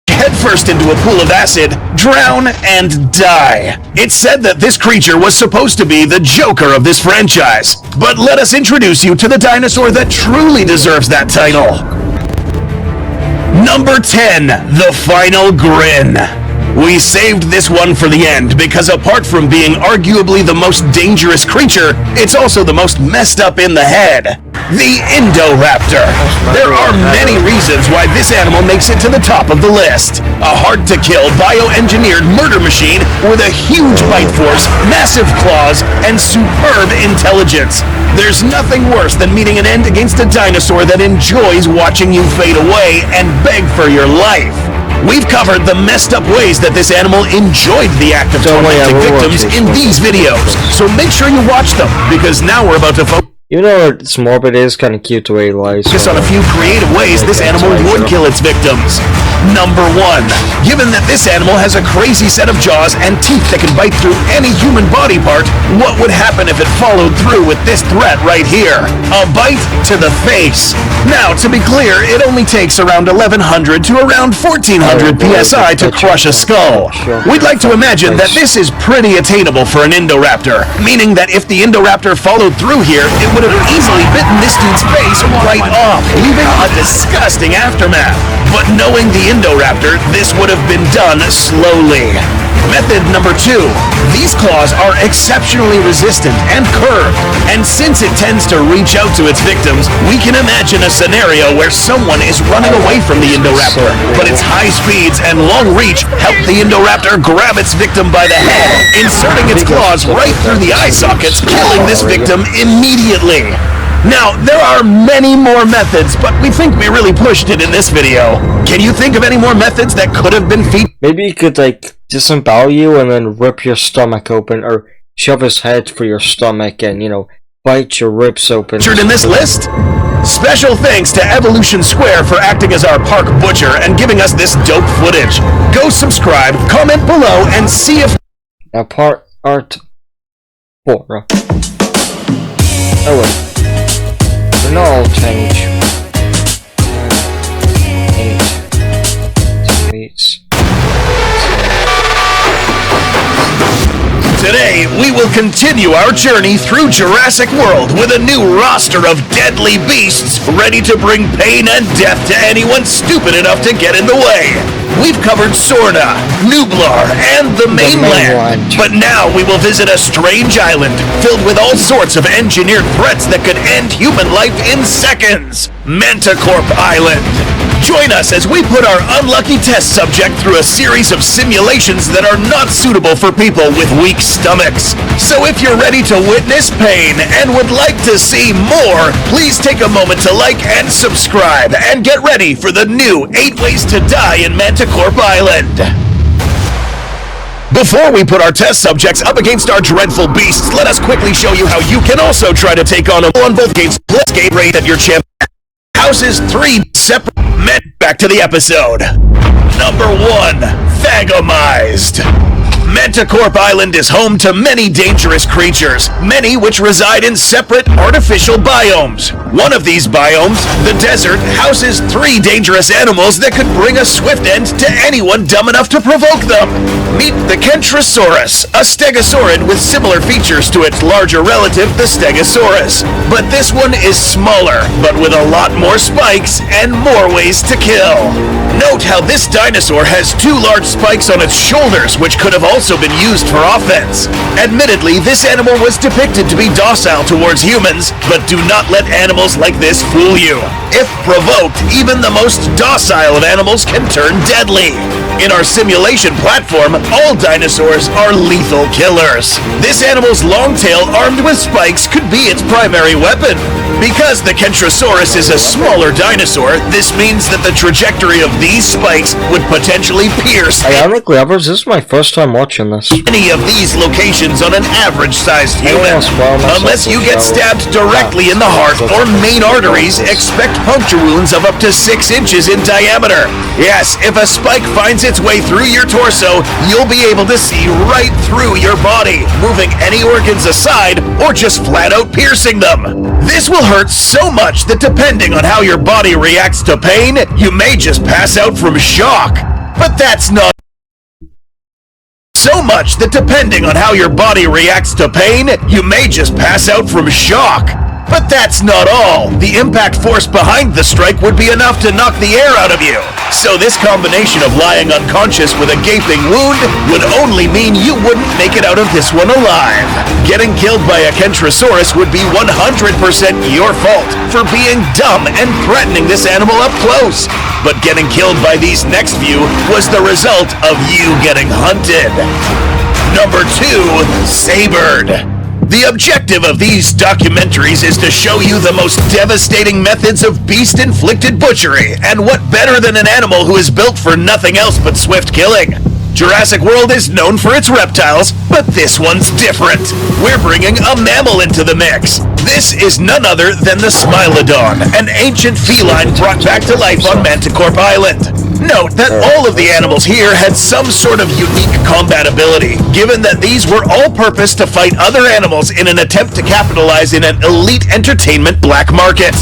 B: headfirst into a pool of acid, drown, and die. It's said that this creature was supposed to be the Joker of this franchise, but let us introduce you to the dinosaur that truly deserves that title. Number 10, the Final Grin. We saved this one for the end because apart from being arguably the most dangerous creature, it's also the most messed up in the head. The Indoraptor. There are many reasons why this animal makes it to the top of the list. A hard-to-kill, bioengineered murder machine with a huge bite force, massive claws, and superb intelligence. There's nothing worse than meeting an end against a dinosaur that enjoys watching you fade away and beg for your life. We've covered the messed up ways that this animal enjoyed the act of tormenting victims in these videos, so make sure you watch them, because now we're about to focus.
A: You know, it's morbid, it is kind of cute the way it lies.
B: Just on a few creative ways this animal would kill its victims. Number 1. Given that this animal has a crazy set of jaws and teeth that can bite through any human body part, what would happen if it followed through with this threat right here? A bite to the face. Now, to be clear, it only takes around 1100 to around 1400 psi to crush a skull. We'd like to imagine that this is pretty attainable for an Indoraptor, meaning that if the Indoraptor followed through here, it would have easily bitten this dude's face right off, leaving a disgusting aftermath. But knowing the Indoraptor, this would have been done slowly. Method number 2. These claws are exceptionally resistant and curved, and since it tends to reach out to its victims, we can imagine a scenario where someone is running away from the Indoraptor, but its high speeds and long reach help the Indoraptor grab its victim by the head, inserting its claws right through the eye sockets, killing this victim immediately. Now, there are many more methods, but we think we really pushed it in this video. Can you think of any more methods that could have been featured?
A: Maybe you could, like, disembowel you and then rip your stomach open, or shove his head through your stomach and, you know, bite your ribs open.
B: In this list? Special thanks to Evolution Square for acting as our park butcher and giving us this dope footage. Go subscribe, comment below, and see if...
A: Now, part art 4. Oh, wait. They're not all 10 each. 8.
B: Today, we will continue our journey through Jurassic World with a new roster of deadly beasts ready to bring pain and death to anyone stupid enough to get in the way. We've covered Sorna, Nublar, and the mainland. But now we will visit a strange island filled with all sorts of engineered threats that could end human life in seconds. Manticorp Island. Join us as we put our unlucky test subject through a series of simulations that are not suitable for people with weak stomachs. So if you're ready to witness pain and would like to see more, please take a moment to like and subscribe and get ready for the new 8 Ways to Die in Manticorp Island. Before we put our test subjects up against our dreadful beasts, let us quickly show you how you can also try to take on both games. Let's game rate at your champ. Houses 3 separate men. Back to the episode. Number 1, Thagomized. Manticorp Island is home to many dangerous creatures, many which reside in separate artificial biomes. One of these biomes, the desert, houses 3 dangerous animals that could bring a swift end to anyone dumb enough to provoke them. Meet the Kentrosaurus, a stegosaurid with similar features to its larger relative, the Stegosaurus. But this one is smaller, but with a lot more spikes and more ways to kill. Note how this dinosaur has 2 large spikes on its shoulders, which could have also been used for offense. Admittedly, this animal was depicted to be docile towards humans, but do not let animals like this fool you. If provoked, even the most docile of animals can turn deadly. In our simulation platform, all dinosaurs are lethal killers. This animal's long tail armed with spikes could be its primary weapon. Because the Kentrosaurus is a smaller dinosaur, this means that the trajectory of these spikes would potentially pierce
A: Ironically, this is my first time watching this.
B: any of these locations on an average-sized human. Unless you get stabbed directly in the heart or main arteries, expect puncture wounds of up to 6 inches in diameter. Yes, if a spike finds its way through your torso, you'll be able to see right through your body, moving any organs aside or just flat out piercing them. This will hurt so much that depending on how your body reacts to pain, you may just pass out from shock. But that's not so much that depending on how your body reacts to pain, you may just pass out from shock. But that's not all. The impact force behind the strike would be enough to knock the air out of you. So this combination of lying unconscious with a gaping wound would only mean you wouldn't make it out of this one alive. Getting killed by a Kentrosaurus would be 100% your fault for being dumb and threatening this animal up close. But getting killed by these next few was the result of you getting hunted. Number 2, Sabered. The objective of these documentaries is to show you the most devastating methods of beast-inflicted butchery, and what better than an animal who is built for nothing else but swift killing. Jurassic World is known for its reptiles, but this one's different. We're bringing a mammal into the mix. This is none other than the Smilodon, an ancient feline brought back to life on Manticorp Island. Note that all of the animals here had some sort of unique combat ability, given that these were all-purpose to fight other animals in an attempt to capitalize in an elite entertainment black market.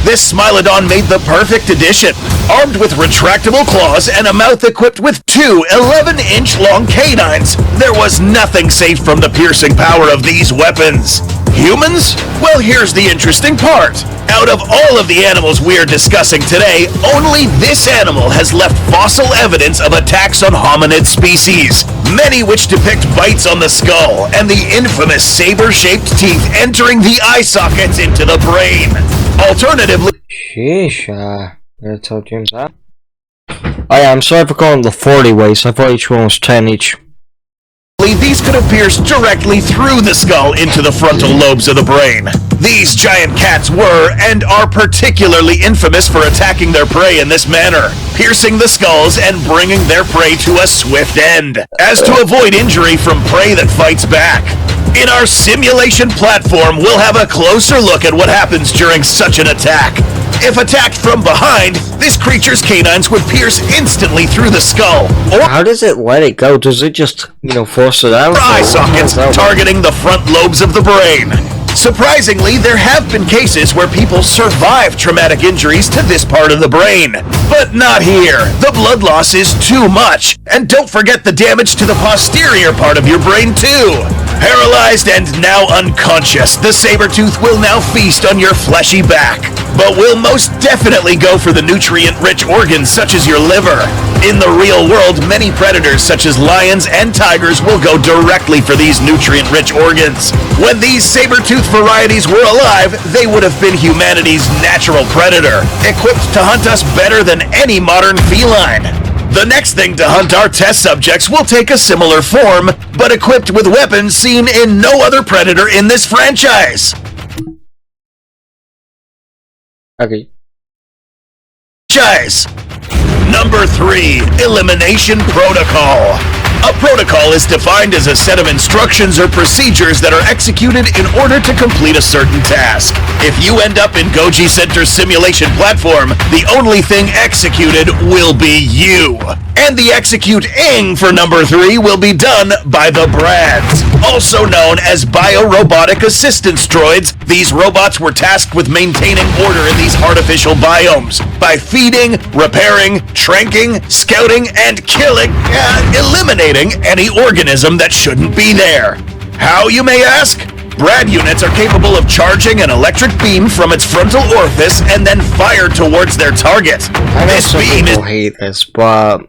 B: This Smilodon made the perfect addition, armed with retractable claws and a mouth equipped with 2 11-inch long canines. There was nothing safe from the piercing power of these weapons. Humans? Well, here's the interesting part. Out of all of the animals we're discussing today, only this animal has left fossil evidence of attacks on hominid species, many which depict bites on the skull and the infamous saber-shaped teeth entering the eye sockets into the brain. Alternatively,
A: Sheesh, gotta tell James that. Oh yeah, I'm sorry for calling the 40 ways. I thought each one was 10 each.
B: these could have pierced directly through the skull into the frontal lobes of the brain. These giant cats were, and are particularly infamous for attacking their prey in this manner, piercing the skulls and bringing their prey to a swift end, as to avoid injury from prey that fights back. In our simulation platform, we'll have a closer look at what happens during such an attack. If attacked from behind, this creature's canines would pierce instantly through the skull, or
A: how does it let it go? Does it just, force it out?
B: eye sockets targeting the front lobes of the brain. Surprisingly, there have been cases where people survive traumatic injuries to this part of the brain. But not here. The blood loss is too much. And don't forget the damage to the posterior part of your brain too. Paralyzed and now unconscious, the saber-tooth will now feast on your fleshy back. But will most definitely go for the nutrient-rich organs such as your liver. In the real world, many predators such as lions and tigers will go directly for these nutrient-rich organs. When these saber-tooth saber-tooth varieties were alive, they would have been humanity's natural predator, equipped to hunt us better than any modern feline. The next thing to hunt our test subjects will take a similar form, but equipped with weapons seen in no other predator in this franchise.
A: Okay.
B: Number 3, Elimination Protocol. A protocol is defined as a set of instructions or procedures that are executed in order to complete a certain task. If you end up in Goji Center's simulation platform, the only thing executed will be you. And the executing for number 3 will be done by the Brads, also known as bio-robotic assistance droids. These robots were tasked with maintaining order in these artificial biomes by feeding, repairing, tranking, scouting, and killing, eliminating any organism that shouldn't be there. How, you may ask? Brad units are capable of charging an electric beam from its frontal orifice and then fire towards their target.
A: I know some people hate this, but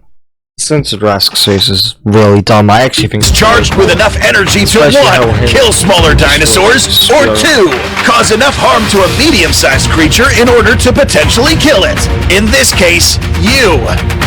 A: since the Jurassic series is really dumb, I actually think
B: it's charged with enough energy to 1. Kill smaller dinosaurs, or 2. Cause enough harm to a medium-sized creature in order to potentially kill it. In this case, you.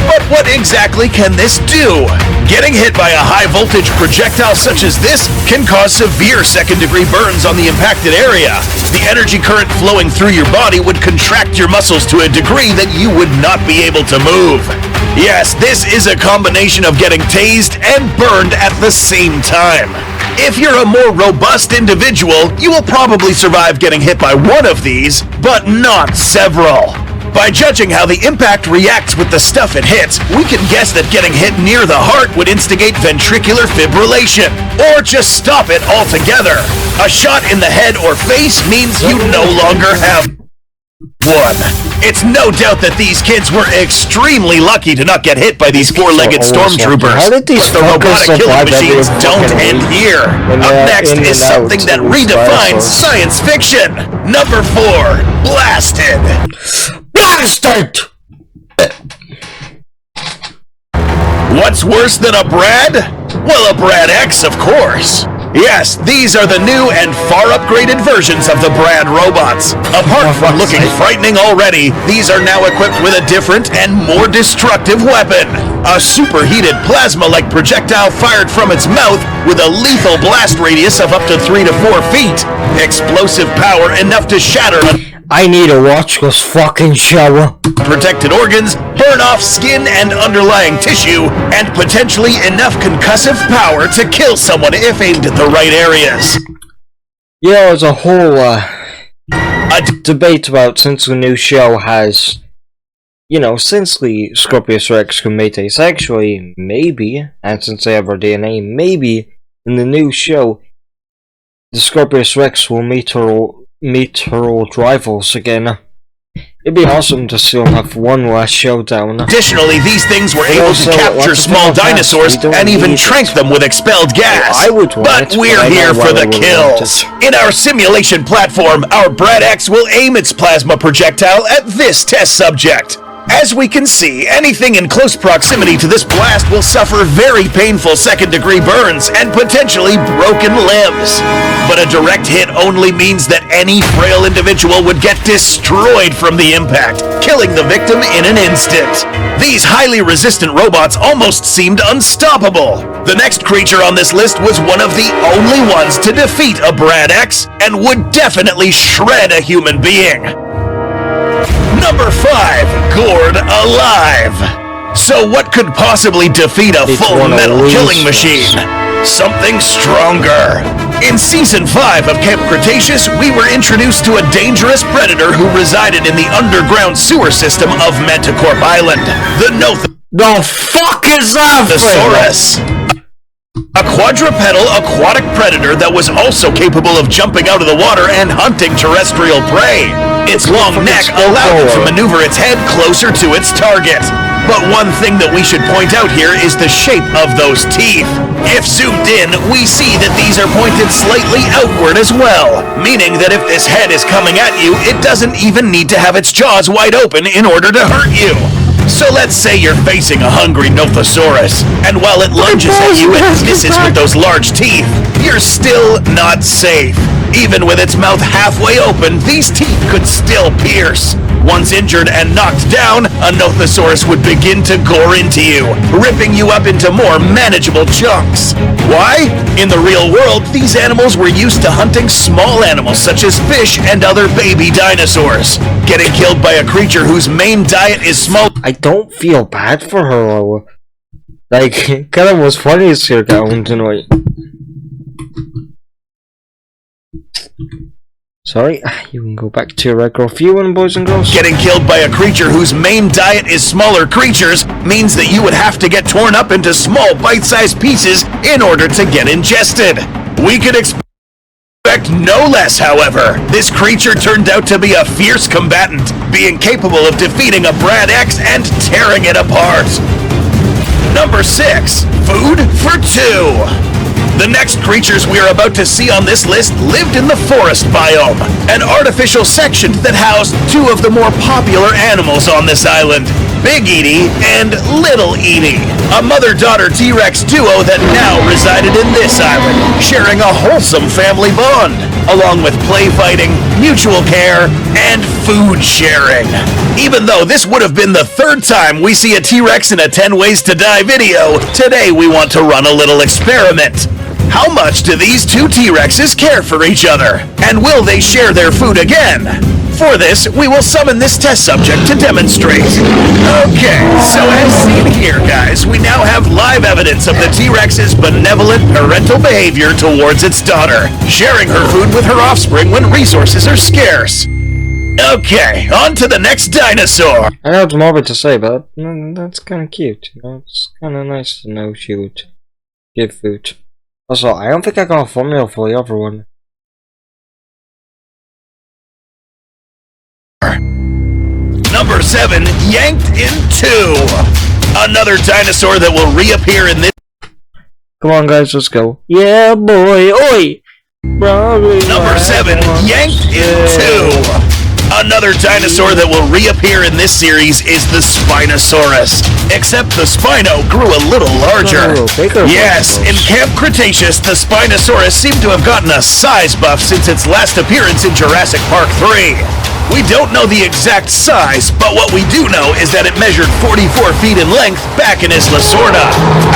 B: But what exactly can this do? Getting hit by a high-voltage projectile such as this can cause severe second-degree burns on the impacted area. The energy current flowing through your body would contract your muscles to a degree that you would not be able to move. Yes, this is a combination of getting tased and burned at the same time. If you're a more robust individual, you will probably survive getting hit by one of these, but not several. By judging how the impact reacts with the stuff it hits, we can guess that getting hit near the heart would instigate ventricular fibrillation, or just stop it altogether. A shot in the head or face means you no longer have one. It's no doubt that these kids were extremely lucky to not get hit by these four-legged stormtroopers.
A: How did these
B: but the robotic killing machines don't end here. Up next is something that redefines science fiction. Number 4, Blasted.
A: Blasted!
B: What's worse than a Brad? Well, a Brad X, of course. Yes, these are the new and far upgraded versions of the Brad robots. Apart from looking frightening already, these are now equipped with a different and more destructive weapon. A superheated plasma-like projectile fired from its mouth with a lethal blast radius of up to 3 to 4 feet. Explosive power enough to shatter
A: I need to watch this fucking show.
B: Protected organs, burn off skin and underlying tissue, and potentially enough concussive power to kill someone if aimed at the right areas.
A: Yeah, there's a whole debate about, since the new show has, since the Scorpius Rex can mutate, actually, maybe, and since they have our DNA, maybe in the new show, the Scorpius Rex will meet her old rivals again. It'd be awesome to see them have one last showdown.
B: Additionally, these things were able to capture small dinosaurs and even trank them with expelled gas. But we're here for the kills. In our simulation platform, our Brad X will aim its plasma projectile at this test subject. As we can see, anything in close proximity to this blast will suffer very painful second-degree burns and potentially broken limbs. But a direct hit only means that any frail individual would get destroyed from the impact, killing the victim in an instant. These highly resistant robots almost seemed unstoppable. The next creature on this list was one of the only ones to defeat a Brad X and would definitely shred a human being. Number 5, Gored Alive. So what could possibly defeat a full metal killing machine? Something stronger. In Season 5 of Camp Cretaceous, we were introduced to a dangerous predator who resided in the underground sewer system of Manticorp Island.
A: The fuck is that?
B: Thesaurus. A quadrupedal aquatic predator that was also capable of jumping out of the water and hunting terrestrial prey. Its long neck allowed it to maneuver its head closer to its target. But one thing that we should point out here is the shape of those teeth. If zoomed in, we see that these are pointed slightly outward as well, meaning that if this head is coming at you, it doesn't even need to have its jaws wide open in order to hurt you. So let's say you're facing a hungry Nothosaurus, and while it lunges at you and misses with those large teeth, you're still not safe. Even with its mouth halfway open, these teeth could still pierce. Once injured and knocked down, a Nothosaurus would begin to gore into you, ripping you up into more manageable chunks. Why? In the real world, these animals were used to hunting small animals such as fish and other baby dinosaurs. Getting killed by a creature whose main diet is small.
A: I don't feel bad for her, though. Like, kind of was funny as here going tonight. Sorry, you can go back to your regular viewing, boys and girls.
B: Getting killed by a creature whose main diet is smaller creatures means that you would have to get torn up into small bite-sized pieces in order to get ingested. We could expect no less, however. This creature turned out to be a fierce combatant, being capable of defeating a Brad X and tearing it apart. Number 6. Food for 2. The next creatures we are about to see on this list lived in the forest biome, an artificial section that housed 2 of the more popular animals on this island, Big Edie and Little Edie, a mother-daughter T-Rex duo that now resided in this island, sharing a wholesome family bond, along with play fighting, mutual care, and food sharing. Even though this would have been the 3rd time we see a T-Rex in a 10 Ways to Die video, today we want to run a little experiment. How much do these 2 T-Rexes care for each other? And will they share their food again? For this, we will summon this test subject to demonstrate. Okay, so as seen here, guys, we now have live evidence of the T-Rex's benevolent parental behavior towards its daughter, sharing her food with her offspring when resources are scarce. Okay, on to the next dinosaur.
A: I know it's morbid to say, but that's kind of cute. You know, it's kind of nice to know she would give food. Also, I don't think I got a thumbnail for the other one.
B: Number 7, yanked in 2. Another dinosaur that will reappear in this.
A: Come on, guys, let's go. Yeah, boy, oi!
B: Number 7, yanked in 2. Another dinosaur that will reappear in this series is the Spinosaurus. Except the Spino grew a little larger. Yes, in Camp Cretaceous, the Spinosaurus seemed to have gotten a size buff since its last appearance in Jurassic Park 3. We don't know the exact size, but what we do know is that it measured 44 feet in length back in Isla Sorna.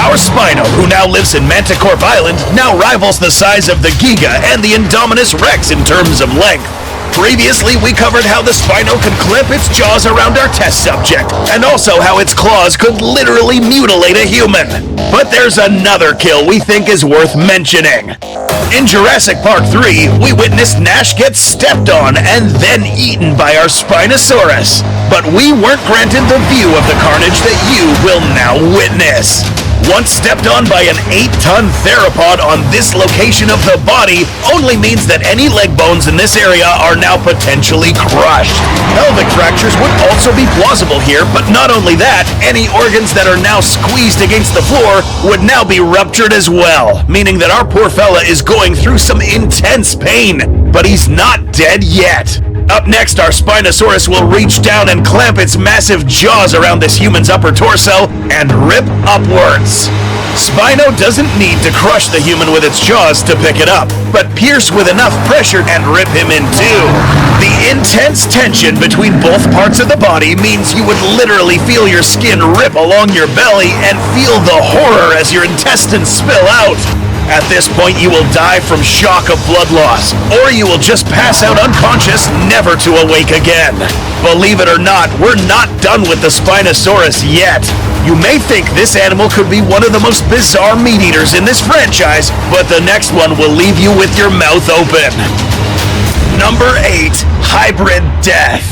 B: Our Spino, who now lives in Manticorp Island, now rivals the size of the Giga and the Indominus Rex in terms of length. Previously, we covered how the Spino could clamp its jaws around our test subject, and also how its claws could literally mutilate a human. But there's another kill we think is worth mentioning. In Jurassic Park 3, we witnessed Nash get stepped on and then eaten by our Spinosaurus. But we weren't granted the view of the carnage that you will now witness. Once stepped on by an 8-ton theropod on this location of the body only means that any leg bones in this area are now potentially crushed. Pelvic fractures would also be plausible here, but not only that, any organs that are now squeezed against the floor would now be ruptured as well, meaning that our poor fella is going through some intense pain, but he's not dead yet. Up next, our Spinosaurus will reach down and clamp its massive jaws around this human's upper torso and rip upwards. Spino doesn't need to crush the human with its jaws to pick it up, but pierce with enough pressure and rip him in 2. The intense tension between both parts of the body means you would literally feel your skin rip along your belly and feel the horror as your intestines spill out. At this point, you will die from shock of blood loss, or you will just pass out unconscious, never to awake again. Believe it or not, we're not done with the Spinosaurus yet. You may think this animal could be one of the most bizarre meat eaters in this franchise, but the next one will leave you with your mouth open. Number 8, Hybrid Death.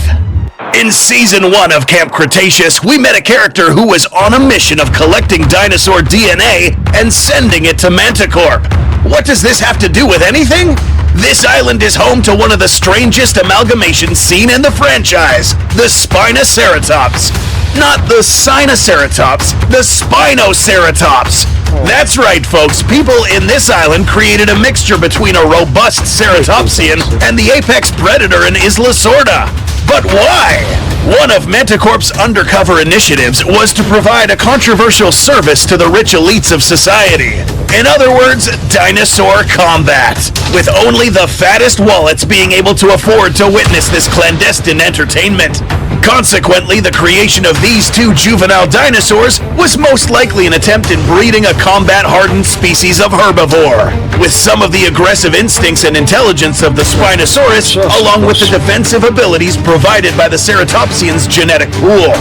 B: In Season 1 of Camp Cretaceous, we met a character who was on a mission of collecting dinosaur DNA and sending it to Manticorp. What does this have to do with anything? This island is home to one of the strangest amalgamations seen in the franchise, the Spinoceratops. Not the Sinoceratops, the Spinoceratops. That's right, folks. People in this island created a mixture between a robust ceratopsian and the apex predator in Isla Sorna. But why? One of Manticorp's undercover initiatives was to provide a controversial service to the rich elites of society. In other words, dinosaur combat, with only the fattest wallets being able to afford to witness this clandestine entertainment. Consequently, the creation of these two juvenile dinosaurs was most likely an attempt in breeding a combat-hardened species of herbivore, with some of the aggressive instincts and intelligence of the Spinosaurus, along with the defensive abilities provided by the Ceratopsian's genetic pool.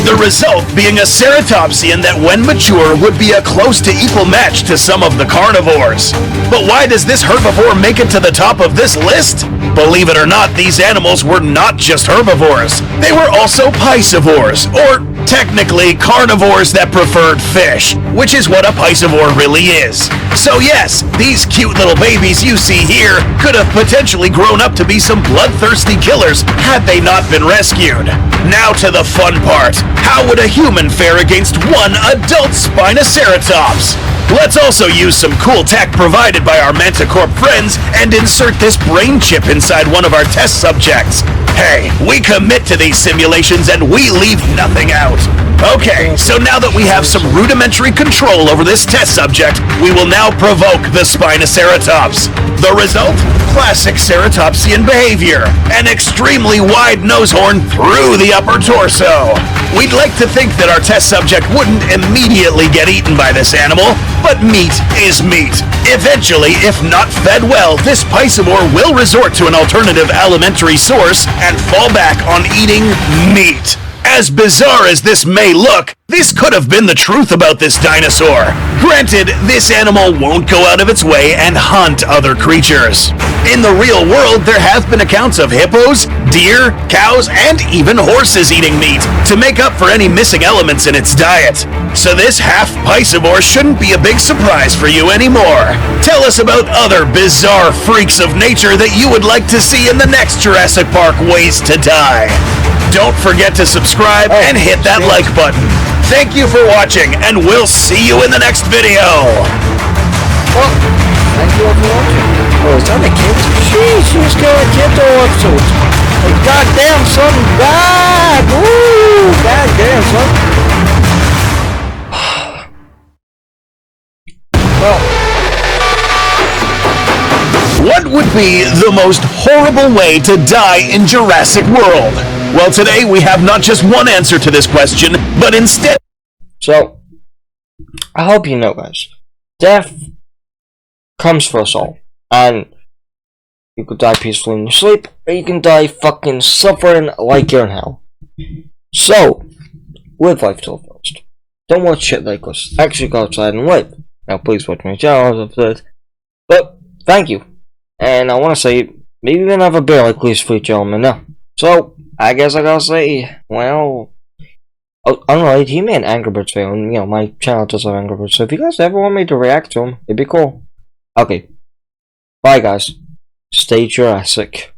B: The result being a Ceratopsian that, when mature, would be a close to equal match to some of the carnivores. But why does this herbivore make it to the top of this list? Believe it or not, these animals were not just herbivores. They were also piscivores, or technically carnivores that preferred fish, which is what a piscivore really is. So yes, these cute little babies you see here could have potentially grown up to be some bloodthirsty killers had they not been rescued. Now to the fun part. How would a human fare against one adult Spinoceratops? Let's also use some cool tech provided by our Manticorp friends and insert this brain chip inside one of our test subjects. Hey, we commit to these simulations and we leave nothing out. Okay, so now that we have some rudimentary control over this test subject, we will now provoke the Spinoceratops. The result? Classic Ceratopsian behavior. An extremely wide nose horn through the upper torso. We'd like to think that our test subject wouldn't immediately get eaten by this animal, but meat is meat. Eventually, if not fed well, this piscivore will resort to an alternative alimentary source and fall back on eating meat. As bizarre as this may look, this could have been the truth about this dinosaur. Granted, this animal won't go out of its way and hunt other creatures. In the real world, there have been accounts of hippos, deer, cows, and even horses eating meat to make up for any missing elements in its diet. So this half-piscivore shouldn't be a big surprise for you anymore. Tell us about other bizarre freaks of nature that you would like to see in the next Jurassic Park Ways to Die. Don't forget to subscribe and hit that like button. Thank you for watching, and we'll see you in the next video.
A: Well, thank you all for watching. Oh, is that a kid? Sheesh, she's got a kid to watch it. Goddamn, son. God. Woo. Goddamn, son. Well.
B: What would be the most horrible way to die in Jurassic World? Well, today we have not just one answer to this question, but instead...
A: So, I hope you know, guys, death comes for us all, and you could die peacefully in your sleep, or you can die fucking suffering like you're in hell. So, live life till the fullest. Don't watch shit like us. Actually go outside and live. Now, please watch my channel, but thank you. And I want to say, maybe we're gonna have a beer like these three gentlemen now. So, I guess I gotta say, well, unrelated, he made an Angry Birds video, and you know, my channel does have Angry Birds, so if you guys ever want me to react to him, it'd be cool. Okay, bye guys, stay Jurassic.